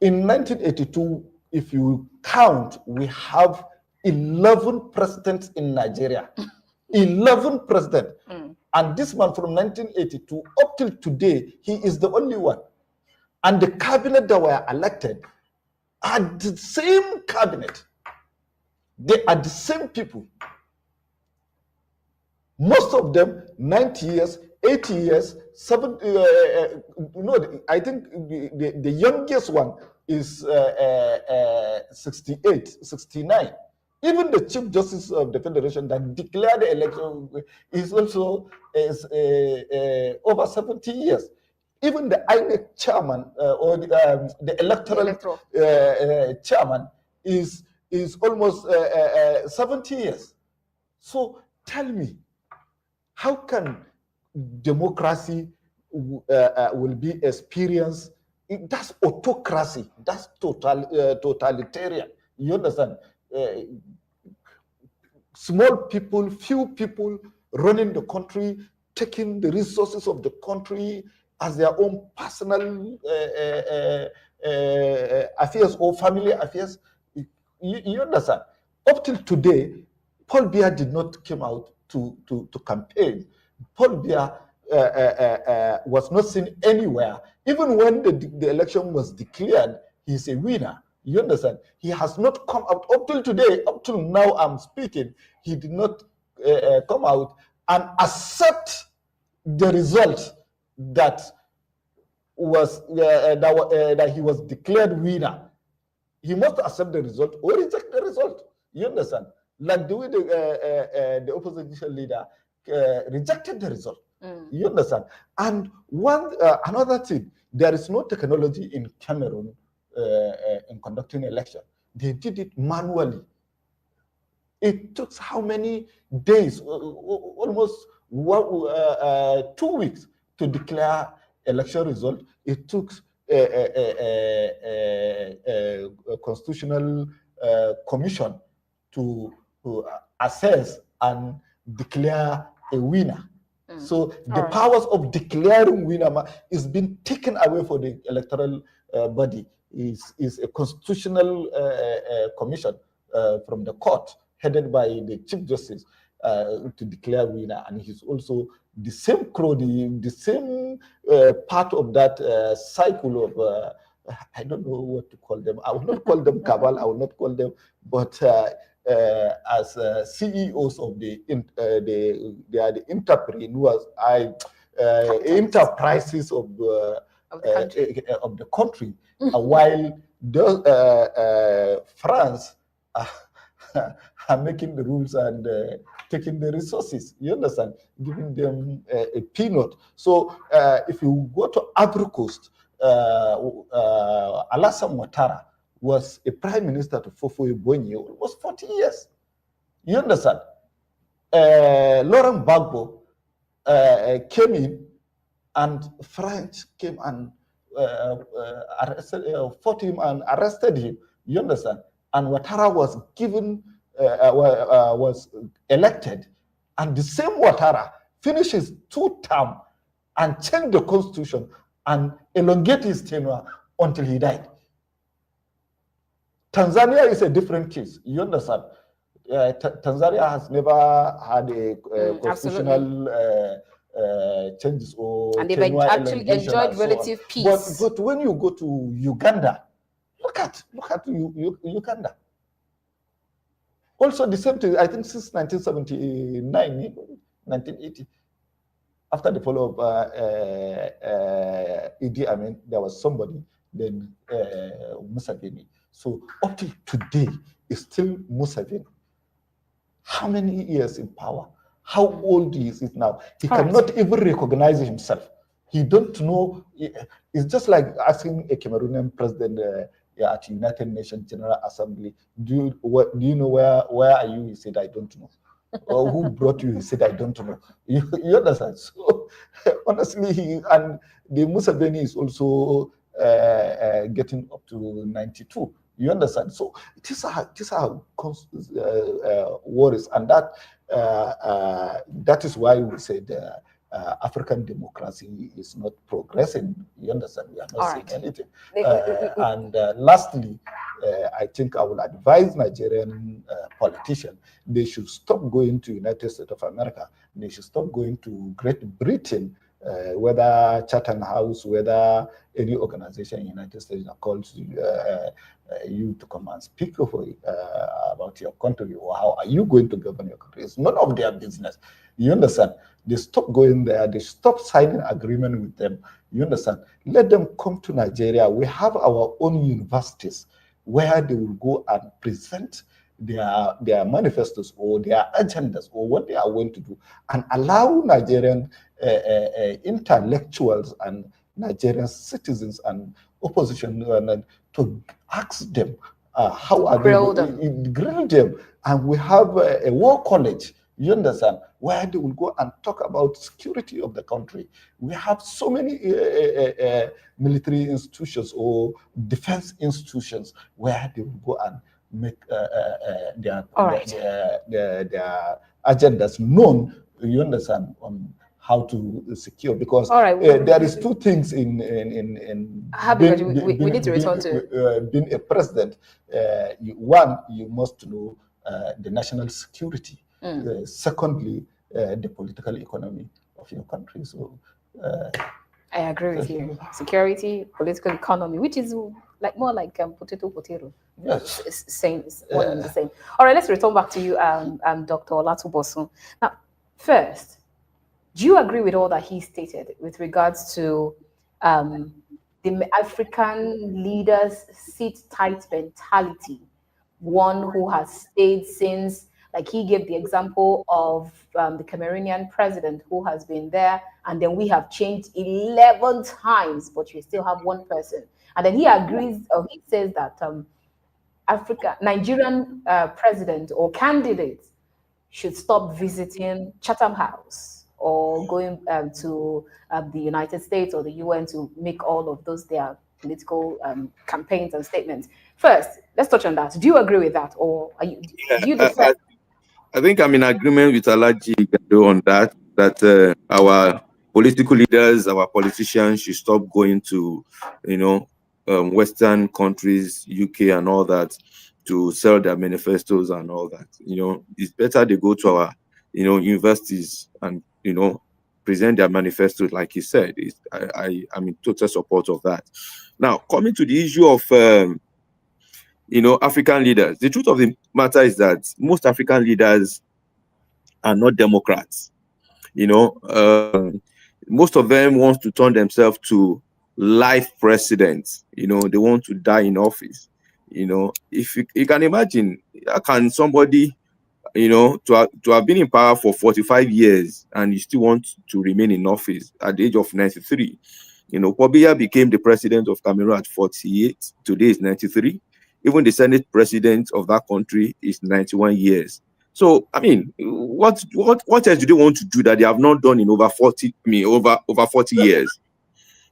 In 1982, if you count, we have 11 presidents in Nigeria. 11 presidents. And this man from 1982 up till today, he is the only one. And the cabinet that were elected are the same cabinet. They are the same people. Most of them 90 years, 80 years, 70. I think the youngest one is 68, 69. Even the Chief Justice of the Federation that declared the election is also over 70 years. Even the INEC chairman or the electoral chairman is almost 70 years. So tell me, how can democracy will be experienced? That's autocracy. That's totalitarian. You understand? Small people, few people running the country, taking the resources of the country as their own personal affairs or family affairs. You understand? Up till today, Paul Biya did not come out to campaign. Paul Biya was not seen anywhere. Even when the election was declared, he's a winner. You understand? He has not come out up till today, up till now I'm speaking. He did not come out and accept the result that that he was declared winner. He must accept the result or reject the result. You understand? Like the way the opposition leader rejected the result. You understand? And another thing, there is no technology in Cameroon in conducting election. They did it manually. It took how many days? Almost 2 weeks to declare election result. It took a constitutional commission to assess and declare a winner. So the powers of declaring winner is being taken away for the electoral body. Is a constitutional commission from the court headed by the Chief Justice to declare winner, and he's also the same crony, the same part of that cycle of I don't know what to call them. I will not call them cabal. I will not call them, but as CEOs of they are the entrepreneurs, enterprises of the country, while France are making the rules and taking the resources. You understand? Giving them a peanut. So if you go to Ivory Coast, Alassane Ouattara was a prime minister to Fofo Ebonyi almost 40 years. You understand? Laurent Gbagbo came in, and French came and fought him and arrested him. You understand? And Ouattara was given, was elected, and the same Ouattara finished his 2 term and changed the constitution and elongated his tenure until he died. Tanzania is a different case. You understand? Tanzania has never had a constitutional changes or and they've actually enjoyed relative peace. But when you go to Uganda, look at Uganda. Also the same thing, I think since 1979, 1980, after the fall of Idi Amin, there was somebody, then Museveni. So up to today, it's still Museveni. How many years in power? How old is it now? He cannot even recognize himself. He don't know. It's just like asking a Cameroonian president at United Nations General Assembly, do you know where are you? He said, I don't know. Or who brought you? He said, I don't know. You understand? So honestly, and the Museveni is also getting up to 92. You understand? So these are worries, and that is why we said African democracy is not progressing. You understand? We are not seeing anything. And lastly, I think I will advise Nigerian politicians, they should stop going to United States of America. They should stop going to Great Britain, whether Chatham House, whether any organization in the United States that calls you to come and speak about your country, or how are you going to govern your country. It's none of their business. You understand? They stop going there. They stop signing agreement with them. You understand? Let them come to Nigeria. We have our own universities where they will go and present their manifestos or their agendas or what they are going to do, and allow Nigerian intellectuals and Nigerian citizens and opposition to ask them how are grill them. And we have a war college, you understand, where they will go and talk about security of the country. We have so many military institutions or defense institutions where they will go and make their agendas known, you understand, on how to secure, because there is 2 things in we need to return to being a president. One, you must know the national security. Secondly, the political economy of your country. So I agree with you. Security, political economy, which is like more like potato. yes, It's same, it's one and the same. All right, let's return back to you, Dr. Olatubosun. Now, first, do you agree with all that he stated with regards to the African leaders sit tight mentality? One who has stayed since, like he gave the example of the Cameroonian president who has been there, and then we have changed 11 times, but you still have one person. And then he agrees, or he says that Nigerian president or candidates should stop visiting Chatham House or going to the United States or the UN to make all of those their political campaigns and statements. First, let's touch on that. Do you agree with that, or do you defend? I think I'm in agreement with Alaji Gado on that. That our political leaders, our politicians should stop going to, Western countries, UK and all that, to sell their manifestos and all that. It's better they go to our, universities and present their manifestos, like you said. I'm in total support of that. Now, coming to the issue of African leaders, the truth of the matter is that most African leaders are not Democrats. Most of them want to turn themselves to life presidents. They want to die in office. If you can imagine, how can somebody, to have been in power for 45 years and you still want to remain in office at the age of 93? Pobiya became the president of Cameroon at 48. Today is 93. Even the Senate president of that country is 91 years. So, I mean, what else do they want to do that they have not done in over 40 years?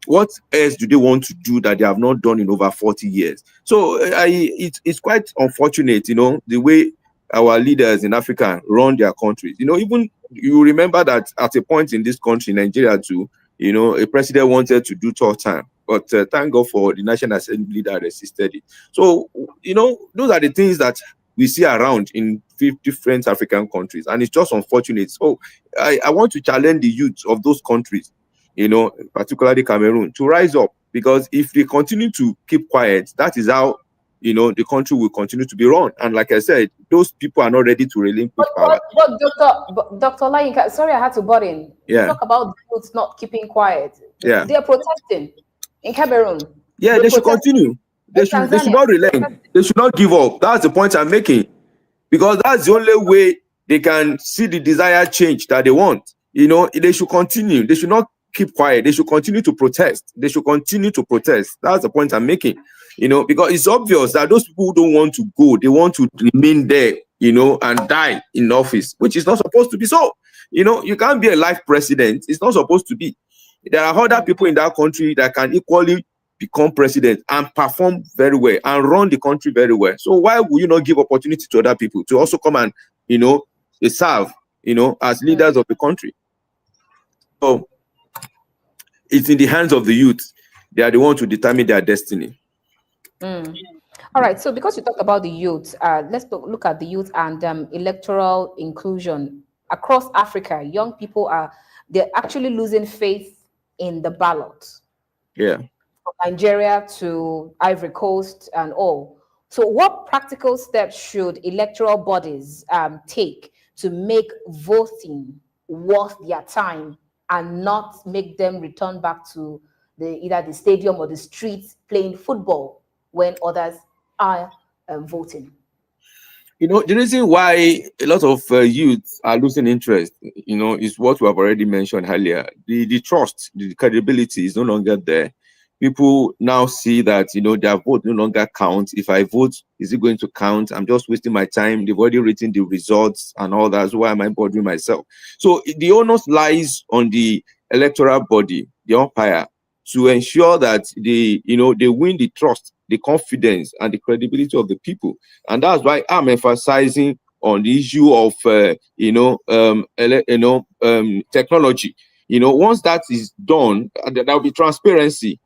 What else do they want to do that they have not done in over 40 years? So it's quite unfortunate, the way our leaders in Africa run their countries. Even you remember that at a point in this country, Nigeria too, a president wanted to do third time, but thank God for the National Assembly that resisted it. So, those are the things that we see around in different African countries, and it's just unfortunate. So I want to challenge the youth of those countries, particularly Cameroon, to rise up, because if they continue to keep quiet, that is how the country will continue to be run. And like I said, those people are not ready to relinquish power. But Dr. Yinka, sorry, I had to butt in. Yeah. You talk about the youth not keeping quiet. Yeah. They are protesting in Cameroon. Yeah, they should continue. They should not relent. They should not give up. That's the point I'm making. Because that's the only way they can see the desired change that they want. They should continue. They should not keep quiet. They should continue to protest. That's the point I'm making. Because it's obvious that those people who don't want to go, they want to remain there, and die in office, which is not supposed to be so. You can't be a life president. It's not supposed to be. There are other people in that country that can equally become president and perform very well and run the country very well. So why would you not give opportunity to other people to also come and, serve, as leaders of the country? So it's in the hands of the youth. They are the ones to determine their destiny. All right. So because you talk about the youth, let's look at the youth and electoral inclusion across Africa. Young people they're actually losing faith in the ballot. Yeah. From Nigeria to Ivory Coast and all. So what practical steps should electoral bodies take to make voting worth their time and not make them return back to either the stadium or the streets playing football when others are voting? The reason why a lot of youth are losing interest, is what we have already mentioned earlier. The trust, the credibility is no longer there. People now see that, their vote no longer counts. If I vote, is it going to count? I'm just wasting my time. They've already written the results and all that. So why am I bothering myself? So the onus lies on the electoral body, the umpire, to ensure that they win the trust, the confidence, and the credibility of the people. And that's why I'm emphasizing on the issue of technology. Once that is done, there will be transparency.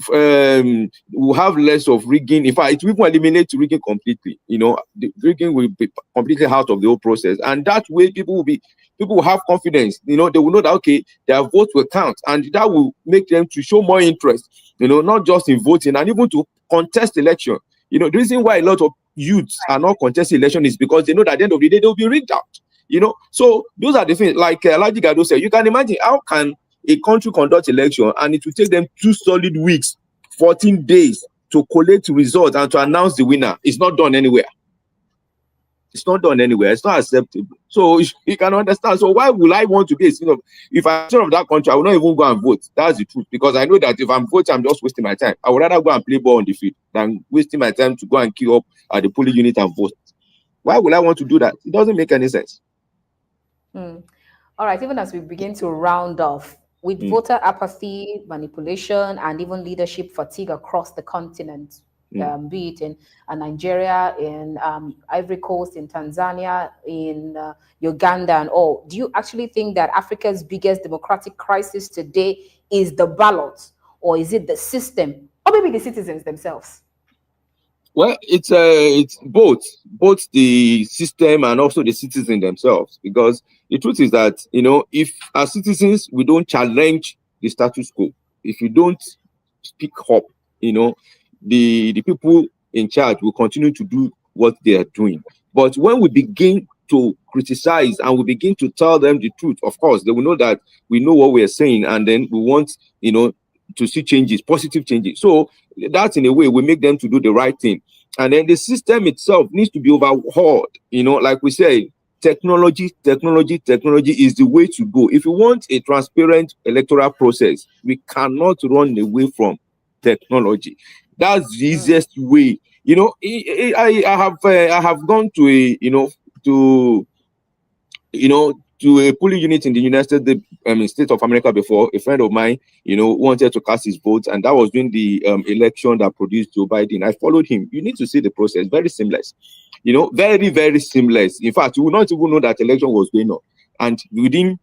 we'll have less of rigging. In fact, it will even eliminate rigging completely. The rigging will be completely out of the whole process, and that way people will have confidence. They will know that okay, their votes will count, and that will make them to show more interest. Not just in voting and even to contest election. The reason why a lot of youths are not contesting election is because they know that at the end of the day they'll be rigged out. So those are the things. Like Alhaji Gado said, you can imagine how can a country conduct election and it will take them 2 solid weeks, 14 days to collect results and to announce the winner. It's not done anywhere. It's not done anywhere. It's not acceptable. So you can understand. So why would I want to be a citizen if I'm a citizen of that country, I will not even go and vote. That's the truth. Because I know that if I'm voting, I'm just wasting my time. I would rather go and play ball on the field than wasting my time to go and queue up at the polling unit and vote. Why would I want to do that? It doesn't make any sense. All right, even as we begin to round off, with voter apathy, manipulation, and even leadership fatigue across the continent, be it in Nigeria, in Ivory Coast, in Tanzania, in Uganda, and all, do you actually think that Africa's biggest democratic crisis today is the ballot, or is it the system, or maybe the citizens themselves? Well, it's both the system and also the citizens themselves. Because the truth is that if as citizens we don't challenge the status quo, if you don't speak up, the people in charge will continue to do what they are doing. But when we begin to criticize and we begin to tell them the truth, of course, they will know that we know what we are saying, and then we want to see changes, positive changes. So that in a way will make them to do the right thing. And then the system itself needs to be overhauled. Like we say, technology is the way to go. If you want a transparent electoral process, we cannot run away from technology. That's the easiest way. I have gone to to a polling unit in the United States of America before. A friend of mine, wanted to cast his vote, and that was during the election that produced Joe Biden. I followed him. You need to see the process. Very seamless. Very, very seamless. In fact, you would not even know that election was going on. And within,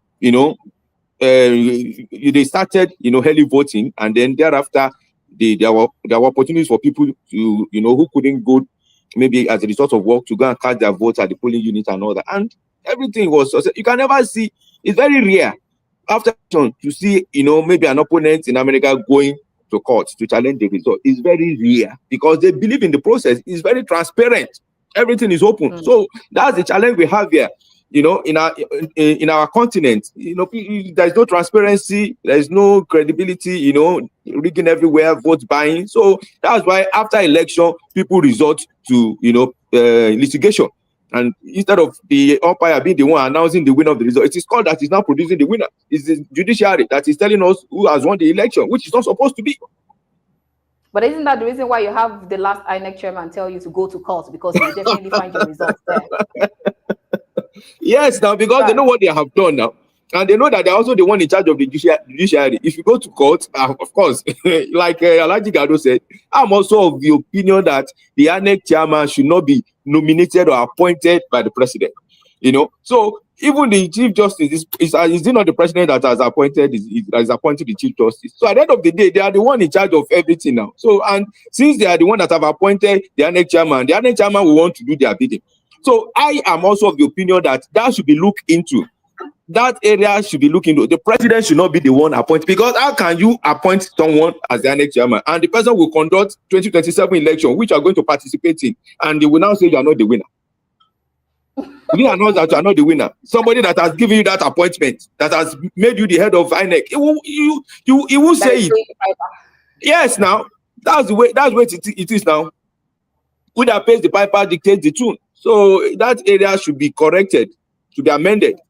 they started, early voting, and then thereafter, there were opportunities for people to, who couldn't go, maybe as a result of work, to go and cast their votes at the polling unit and all that. And everything was, you can never see, it's very rare after to see, maybe an opponent in America going to court to challenge the result. It's very rare because they believe in the process. It's very transparent. Everything is open. So that's the challenge we have here. In our continent, there's no transparency, there's no credibility, rigging everywhere, vote buying. So that's why after election, people resort to, litigation. And instead of the umpire being the one announcing the winner of the result, it is called that is now producing the winner. It's the judiciary that is telling us who has won the election, which is not supposed to be. But isn't that the reason why you have the last INEC chairman tell you to go to court, because you will definitely find your results there? Yes, now because they know what they have done now. And they know that they're also the one in charge of the judiciary. If you go to court, of course, like Alhaji Gado said, I'm also of the opinion that the INEC chairman should not be nominated or appointed by the president. So even the chief justice is it not the president that has appointed the chief justice? So at the end of the day, they are the one in charge of everything now. So, and since they are the one that have appointed the INEC chairman will want to do their bidding. So I am also of the opinion that should be looked into. That area should be looked into. The president should not be the one appointed, because how can you appoint someone as the INEC chairman and the person will conduct 2027 election, which you are going to participate in, and they will now say you are not the winner? We announce that you are not the winner. Somebody that has given you that appointment, that has made you the head of INEC, it will say it. Yes, now that's the way it is now. Who that pays the piper dictates the tune. So that area should be corrected, should be amended.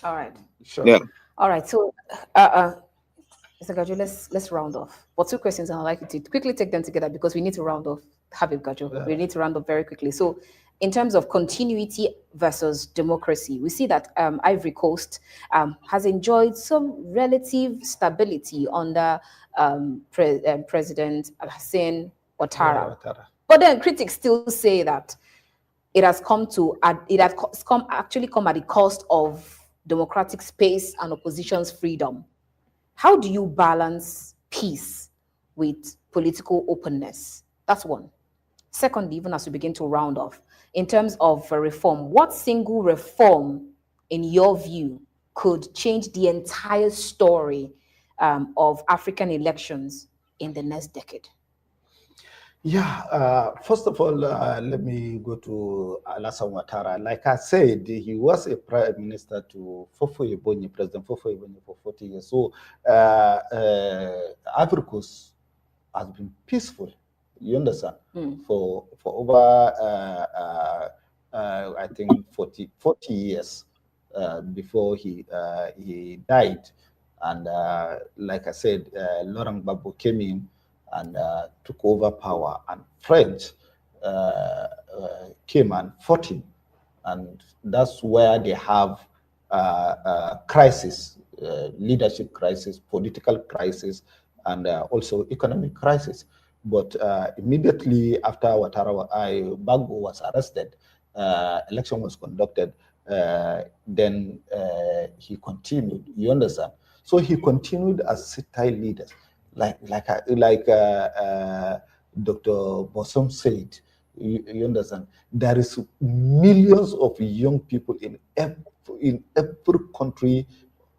All right. Sure. Yeah. All right. So, Mr. Gajo, let's round off. But 2 questions, and I'd like you to quickly take them together because we need to round off. Habib Gajo, we need to round up very quickly. So, in terms of continuity versus democracy, we see that Ivory Coast has enjoyed some relative stability under President Alassane Ouattara. But then critics still say that it has come at the cost of democratic space and opposition's freedom. How do you balance peace with political openness? That's one. Secondly, even as we begin to round off, in terms of reform, what single reform, in your view, could change the entire story of African elections in the next decade? Yeah, first of all, let me go to Alassane Ouattara. Like I said, he was a prime minister to President Fofo Ebonyi for 40 years. So Ivory Coast has been peaceful, you understand, for over, I think, 40 years before he died. And like I said, Laurent Gbagbo came in and took over power, and French came and fought him. And that's where they have crisis, leadership crisis, political crisis, and also economic crisis. But immediately after Gbagbo was arrested, election was conducted, then he continued, you understand? So he continued as sit-tight leader, like Dr. Bosom said. You understand? There is millions of young people in every country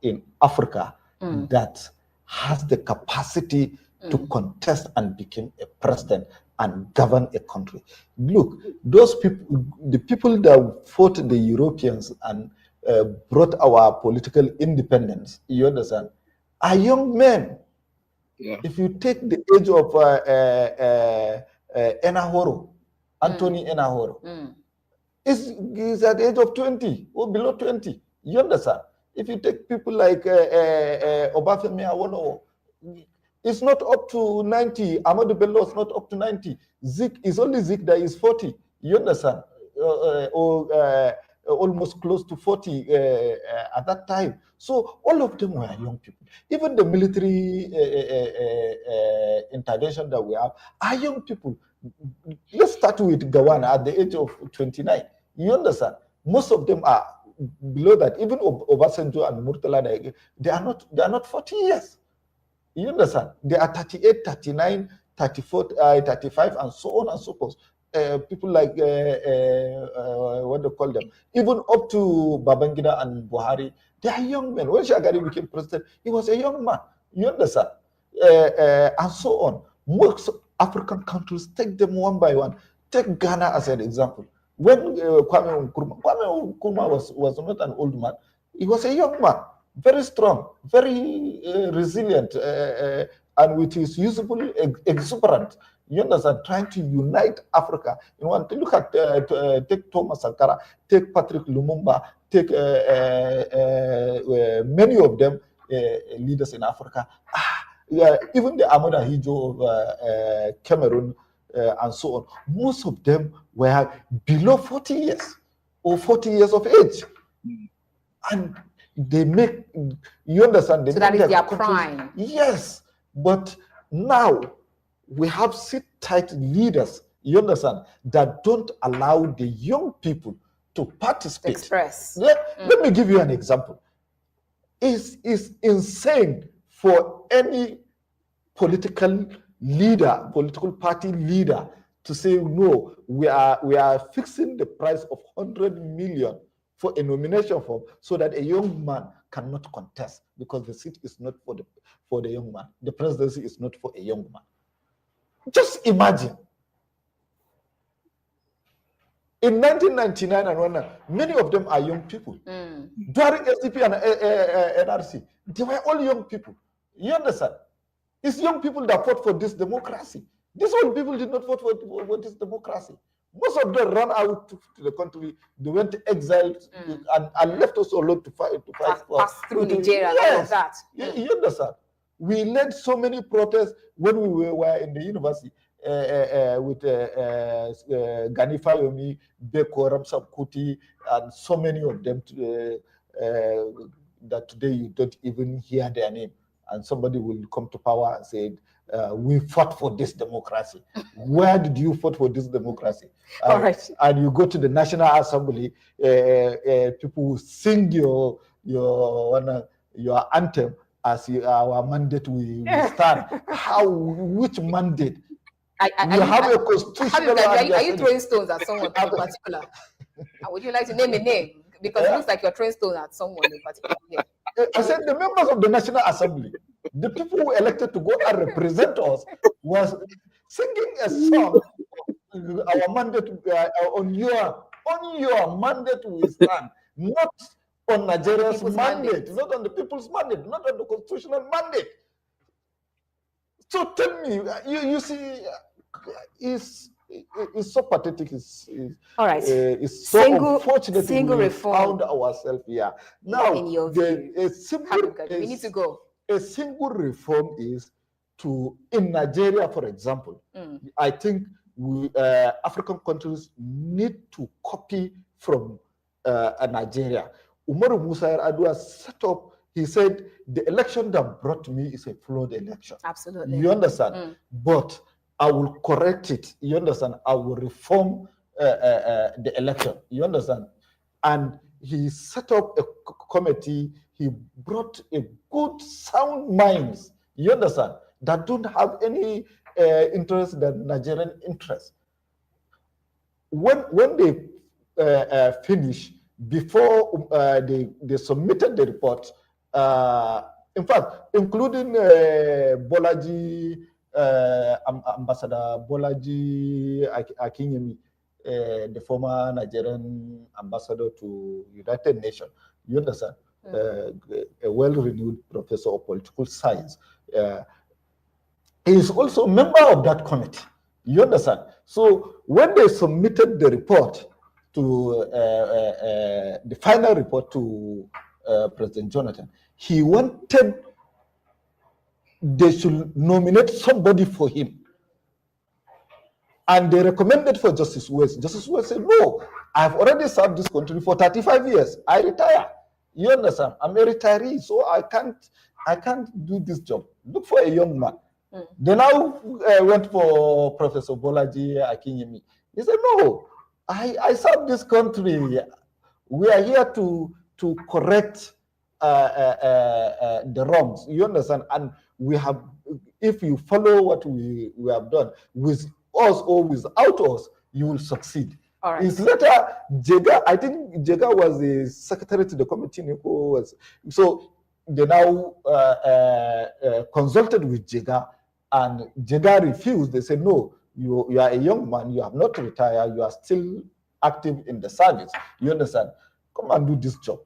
in Africa that has the capacity to contest and become a president and govern a country. Look, those people, the people that fought the Europeans and brought our political independence, you understand, are young men. Yeah. If you take the age of Enahoro, Anthony Enahoro, is at the age of 20 or below 20. You understand? If you take people like Obafemi Awolowo, it's not up to 90. Amadou Bello is not up to 90. Zik is only Zik that is 40. You understand? Almost close to 40 at that time. So all of them were young people. Even the military intervention that we have are young people. Let's start with Gawana at the age of 29. You understand? Most of them are below that. Even Obasanjo and Murtala, they are not 40 years. You understand? They are 38, 39, 34, 35, and so on and so forth. People like, what do you call them? Even up to Babangida and Buhari, they are young men. When Shagari became president, he was a young man. You understand? And so on. Most African countries, take them one by one. Take Ghana as an example. When Kwame Nkrumah was not an old man, he was a young man, very strong, very resilient, and with his usable exuberant. You understand, trying to unite Africa. You want to look at take Thomas Sankara, take Patrick Lumumba, take many of them leaders in Africa. Even the Ahmad Ahijo of Cameroon and so on. Most of them were below 40 years or 40 years of age. And they make, you understand? They so that is their countries, prime. yes, but now we have sit-tight leaders, you understand, that don't allow the young people to participate. Express. Let me give you an example. It's insane for any political leader, political party leader, to say, no, we are fixing the price of 100 million for a nomination form so that a young man cannot contest, because the seat is not for the young man. The presidency is not for a young man. Just imagine. In 1999 and when many of them are young people. During SDP and NRC, they were all young people. You understand? It's young people that fought for this democracy. These old people did not vote for this democracy. Most of them ran out to the country. They went exiled and left us alone to fight. Pass through Nigeria, yes. All of that. You understand? We led so many protests when we were in the university with Gani Fayomi, Beko Ramsam Kuti, and so many of them that today you don't even hear their name. And somebody will come to power and say, we fought for this democracy. Where did you fight for this democracy? All right. And you go to the National Assembly, people will sing your anthem, as our mandate we stand. Which mandate? Are you throwing stones at someone in particular? Would you like to name a name? Because it looks like you're throwing stones at someone in particular. Yeah. I said the members of the National Assembly, the people who elected to go and represent us, was singing a song. Our mandate on your mandate we stand, not on Nigeria's mandate, not on the people's mandate, not on the constitutional mandate. So tell me, you see, it's so pathetic. All right. It's so unfortunate we found ourselves here. Now, in your view, we need to go. A single reform is in Nigeria, for example, I think African countries need to copy from Nigeria. Umaru Musa Yar'Adua set up, he said, the election that brought me is a flawed election. Absolutely. You understand? But I will correct it. You understand? I will reform the election. You understand? And he set up a committee. He brought a good, sound minds. You understand? That don't have any interest than Nigerian interest. When they finish, before they submitted the report, in fact, including Bolaji, Ambassador Bolaji Akinyemi, the former Nigerian ambassador to United Nations, you understand, a well-renowned professor of political science. He is also a member of that committee. You understand? So when they submitted the report to the final report to President Jonathan, he wanted they should nominate somebody for him. And they recommended for Justice West. Justice West said, no, I've already served this country for 35 years. I retire. You understand? I'm a retiree, so I can't do this job. Look for a young man. They now went for Professor Bolaji Akinyemi. He said, no, I serve this country. We are here to correct the wrongs. You understand? And we have, if you follow what we have done, with us or without us, you will succeed. All right. It's later, Jega, I think Jega was the secretary to the committee. So they now consulted with Jega, and Jega refused. They said, no, you are a young man, you have not retired, you are still active in the service. You understand? Come and do this job.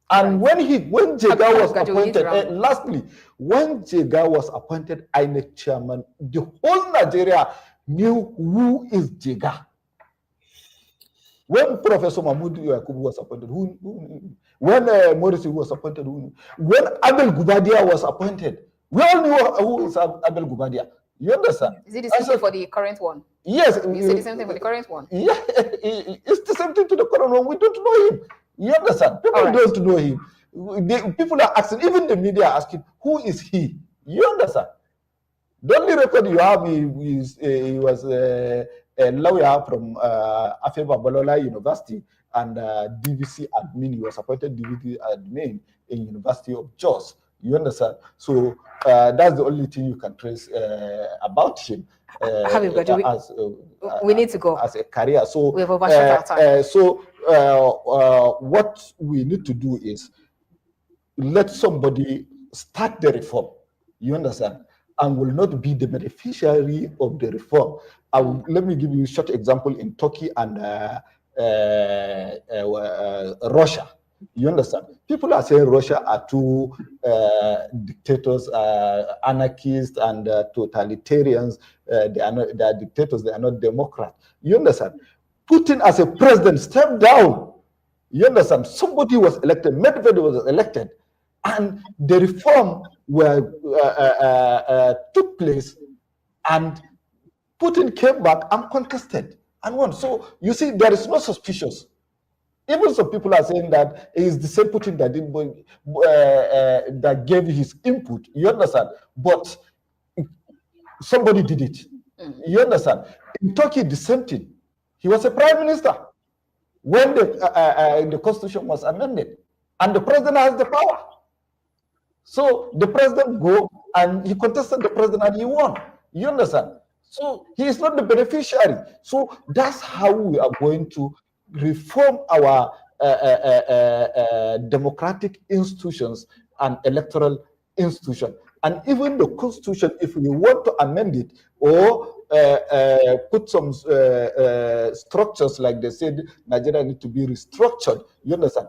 And when Jega was appointed, lastly, when Jega was appointed INEC chairman, the whole Nigeria knew who is Jega. When Professor Mahmoud Yakubu was appointed, who knew? When Morrissey was appointed, who knew? When Abel Gubadia was appointed, we all knew who is Abel Gubadia. You understand? Is it the same thing for the current one? Yes. You say the same thing for the current one? Yeah, it's the same thing to the current one. We don't know him. You understand? People don't know him. People are asking, even the media are asking, who is he? You understand? The only record you have he was a lawyer from Afeba Balola University and DVC admin. He was appointed DVC admin in University of Jos. You understand? So that's the only thing you can trace about him. We need to go as a career. So we have overshot our time. What we need to do is let somebody start the reform. You understand? And will not be the beneficiary of the reform. Let me give you a short example in Turkey and Russia. You understand? People are saying Russia are two dictators, anarchists, and totalitarians. They are dictators. They are not democrats. You understand? Putin, as a president, stepped down. You understand? Somebody was elected. Medvedev was elected, and the reform took place, and Putin came back uncontested and won. So you see, there is no suspicious. Even some people are saying that it is the same Putin that did that gave his input. You understand? But somebody did it. You understand? In Turkey, the same thing. He was a prime minister when the constitution was amended, and the president has the power. So the president go and he contested the president and he won. You understand? So he is not the beneficiary. So that's how we are going to reform our democratic institutions and electoral institution. And even the constitution, if we want to amend it or put some structures, like they said, Nigeria need to be restructured. You understand?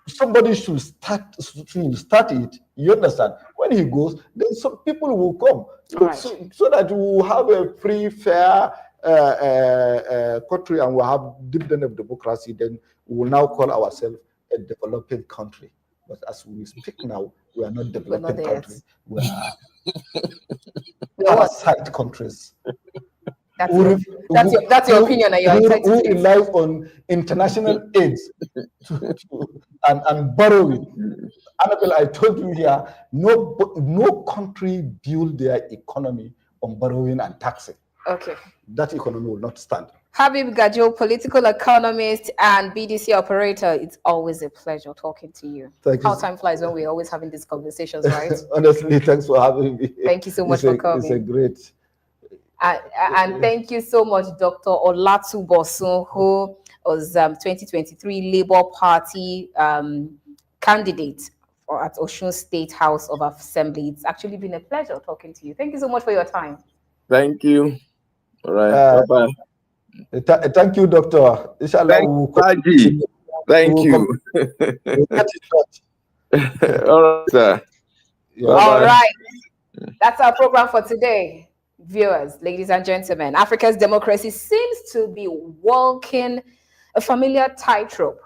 Somebody should start it. You understand? When he goes, then some people will come, Right. so that we will have a free, fair country, and we'll have dividend of democracy. Then we will now call ourselves a developing country. But as we speak now, we are not developing country. We are parasite countries. That's your opinion, and you're entitled who to it. relies on international aids and borrowing. Annabelle, I told you here, no country build their economy on borrowing and taxing. Okay. That economy will not stand. Habib Gajo, political economist and BDC operator, it's always a pleasure talking to you. How time flies when we're always having these conversations, right? Honestly, thanks for having me. Thank you so much for coming. It's a great... And thank you so much, Dr. Olatubosun, who was 2023 Labour Party candidate at Osun State House of Assembly. It's actually been a pleasure talking to you. Thank you so much for your time. Thank you. All right. Bye-bye. Thank you, Doctor. Inshallah, thank you. All right, sir. All right. That's our program for today. Viewers, ladies and gentlemen, Africa's democracy seems to be walking a familiar tightrope.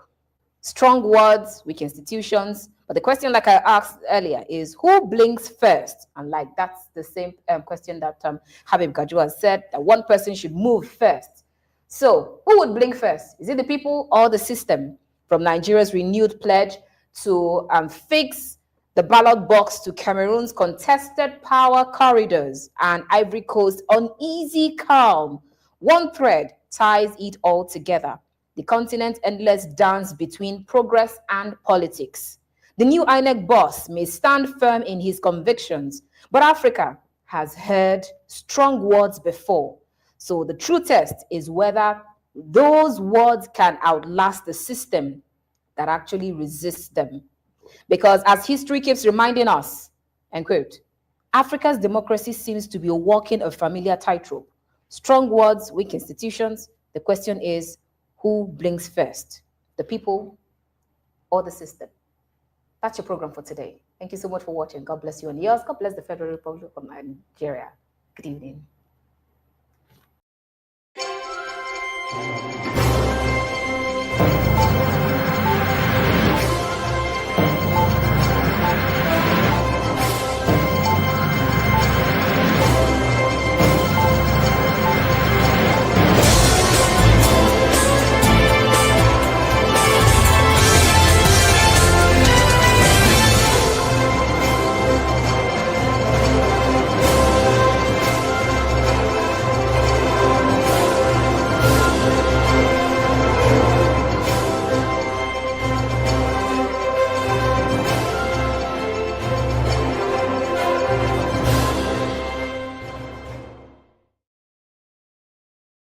Strong words, weak institutions. But the question, like I asked earlier, is who blinks first? And like that's the same question that Habib Gajo has said, that one person should move first. So who would blink first? Is it the people or the system? From Nigeria's renewed pledge to fix the ballot box to Cameroon's contested power corridors and Ivory Coast's uneasy calm, one thread ties it all together. The continent's endless dance between progress and politics. The new INEC boss may stand firm in his convictions, but Africa has heard strong words before. So the true test is whether those words can outlast the system that actually resists them. Because as history keeps reminding us, and quote, Africa's democracy seems to be walking a familiar tightrope. Strong words, weak institutions. The question is, who blinks first? The people or the system? That's your program for today. Thank you so much for watching. God bless you and yours. God bless the Federal Republic of Nigeria. Good evening.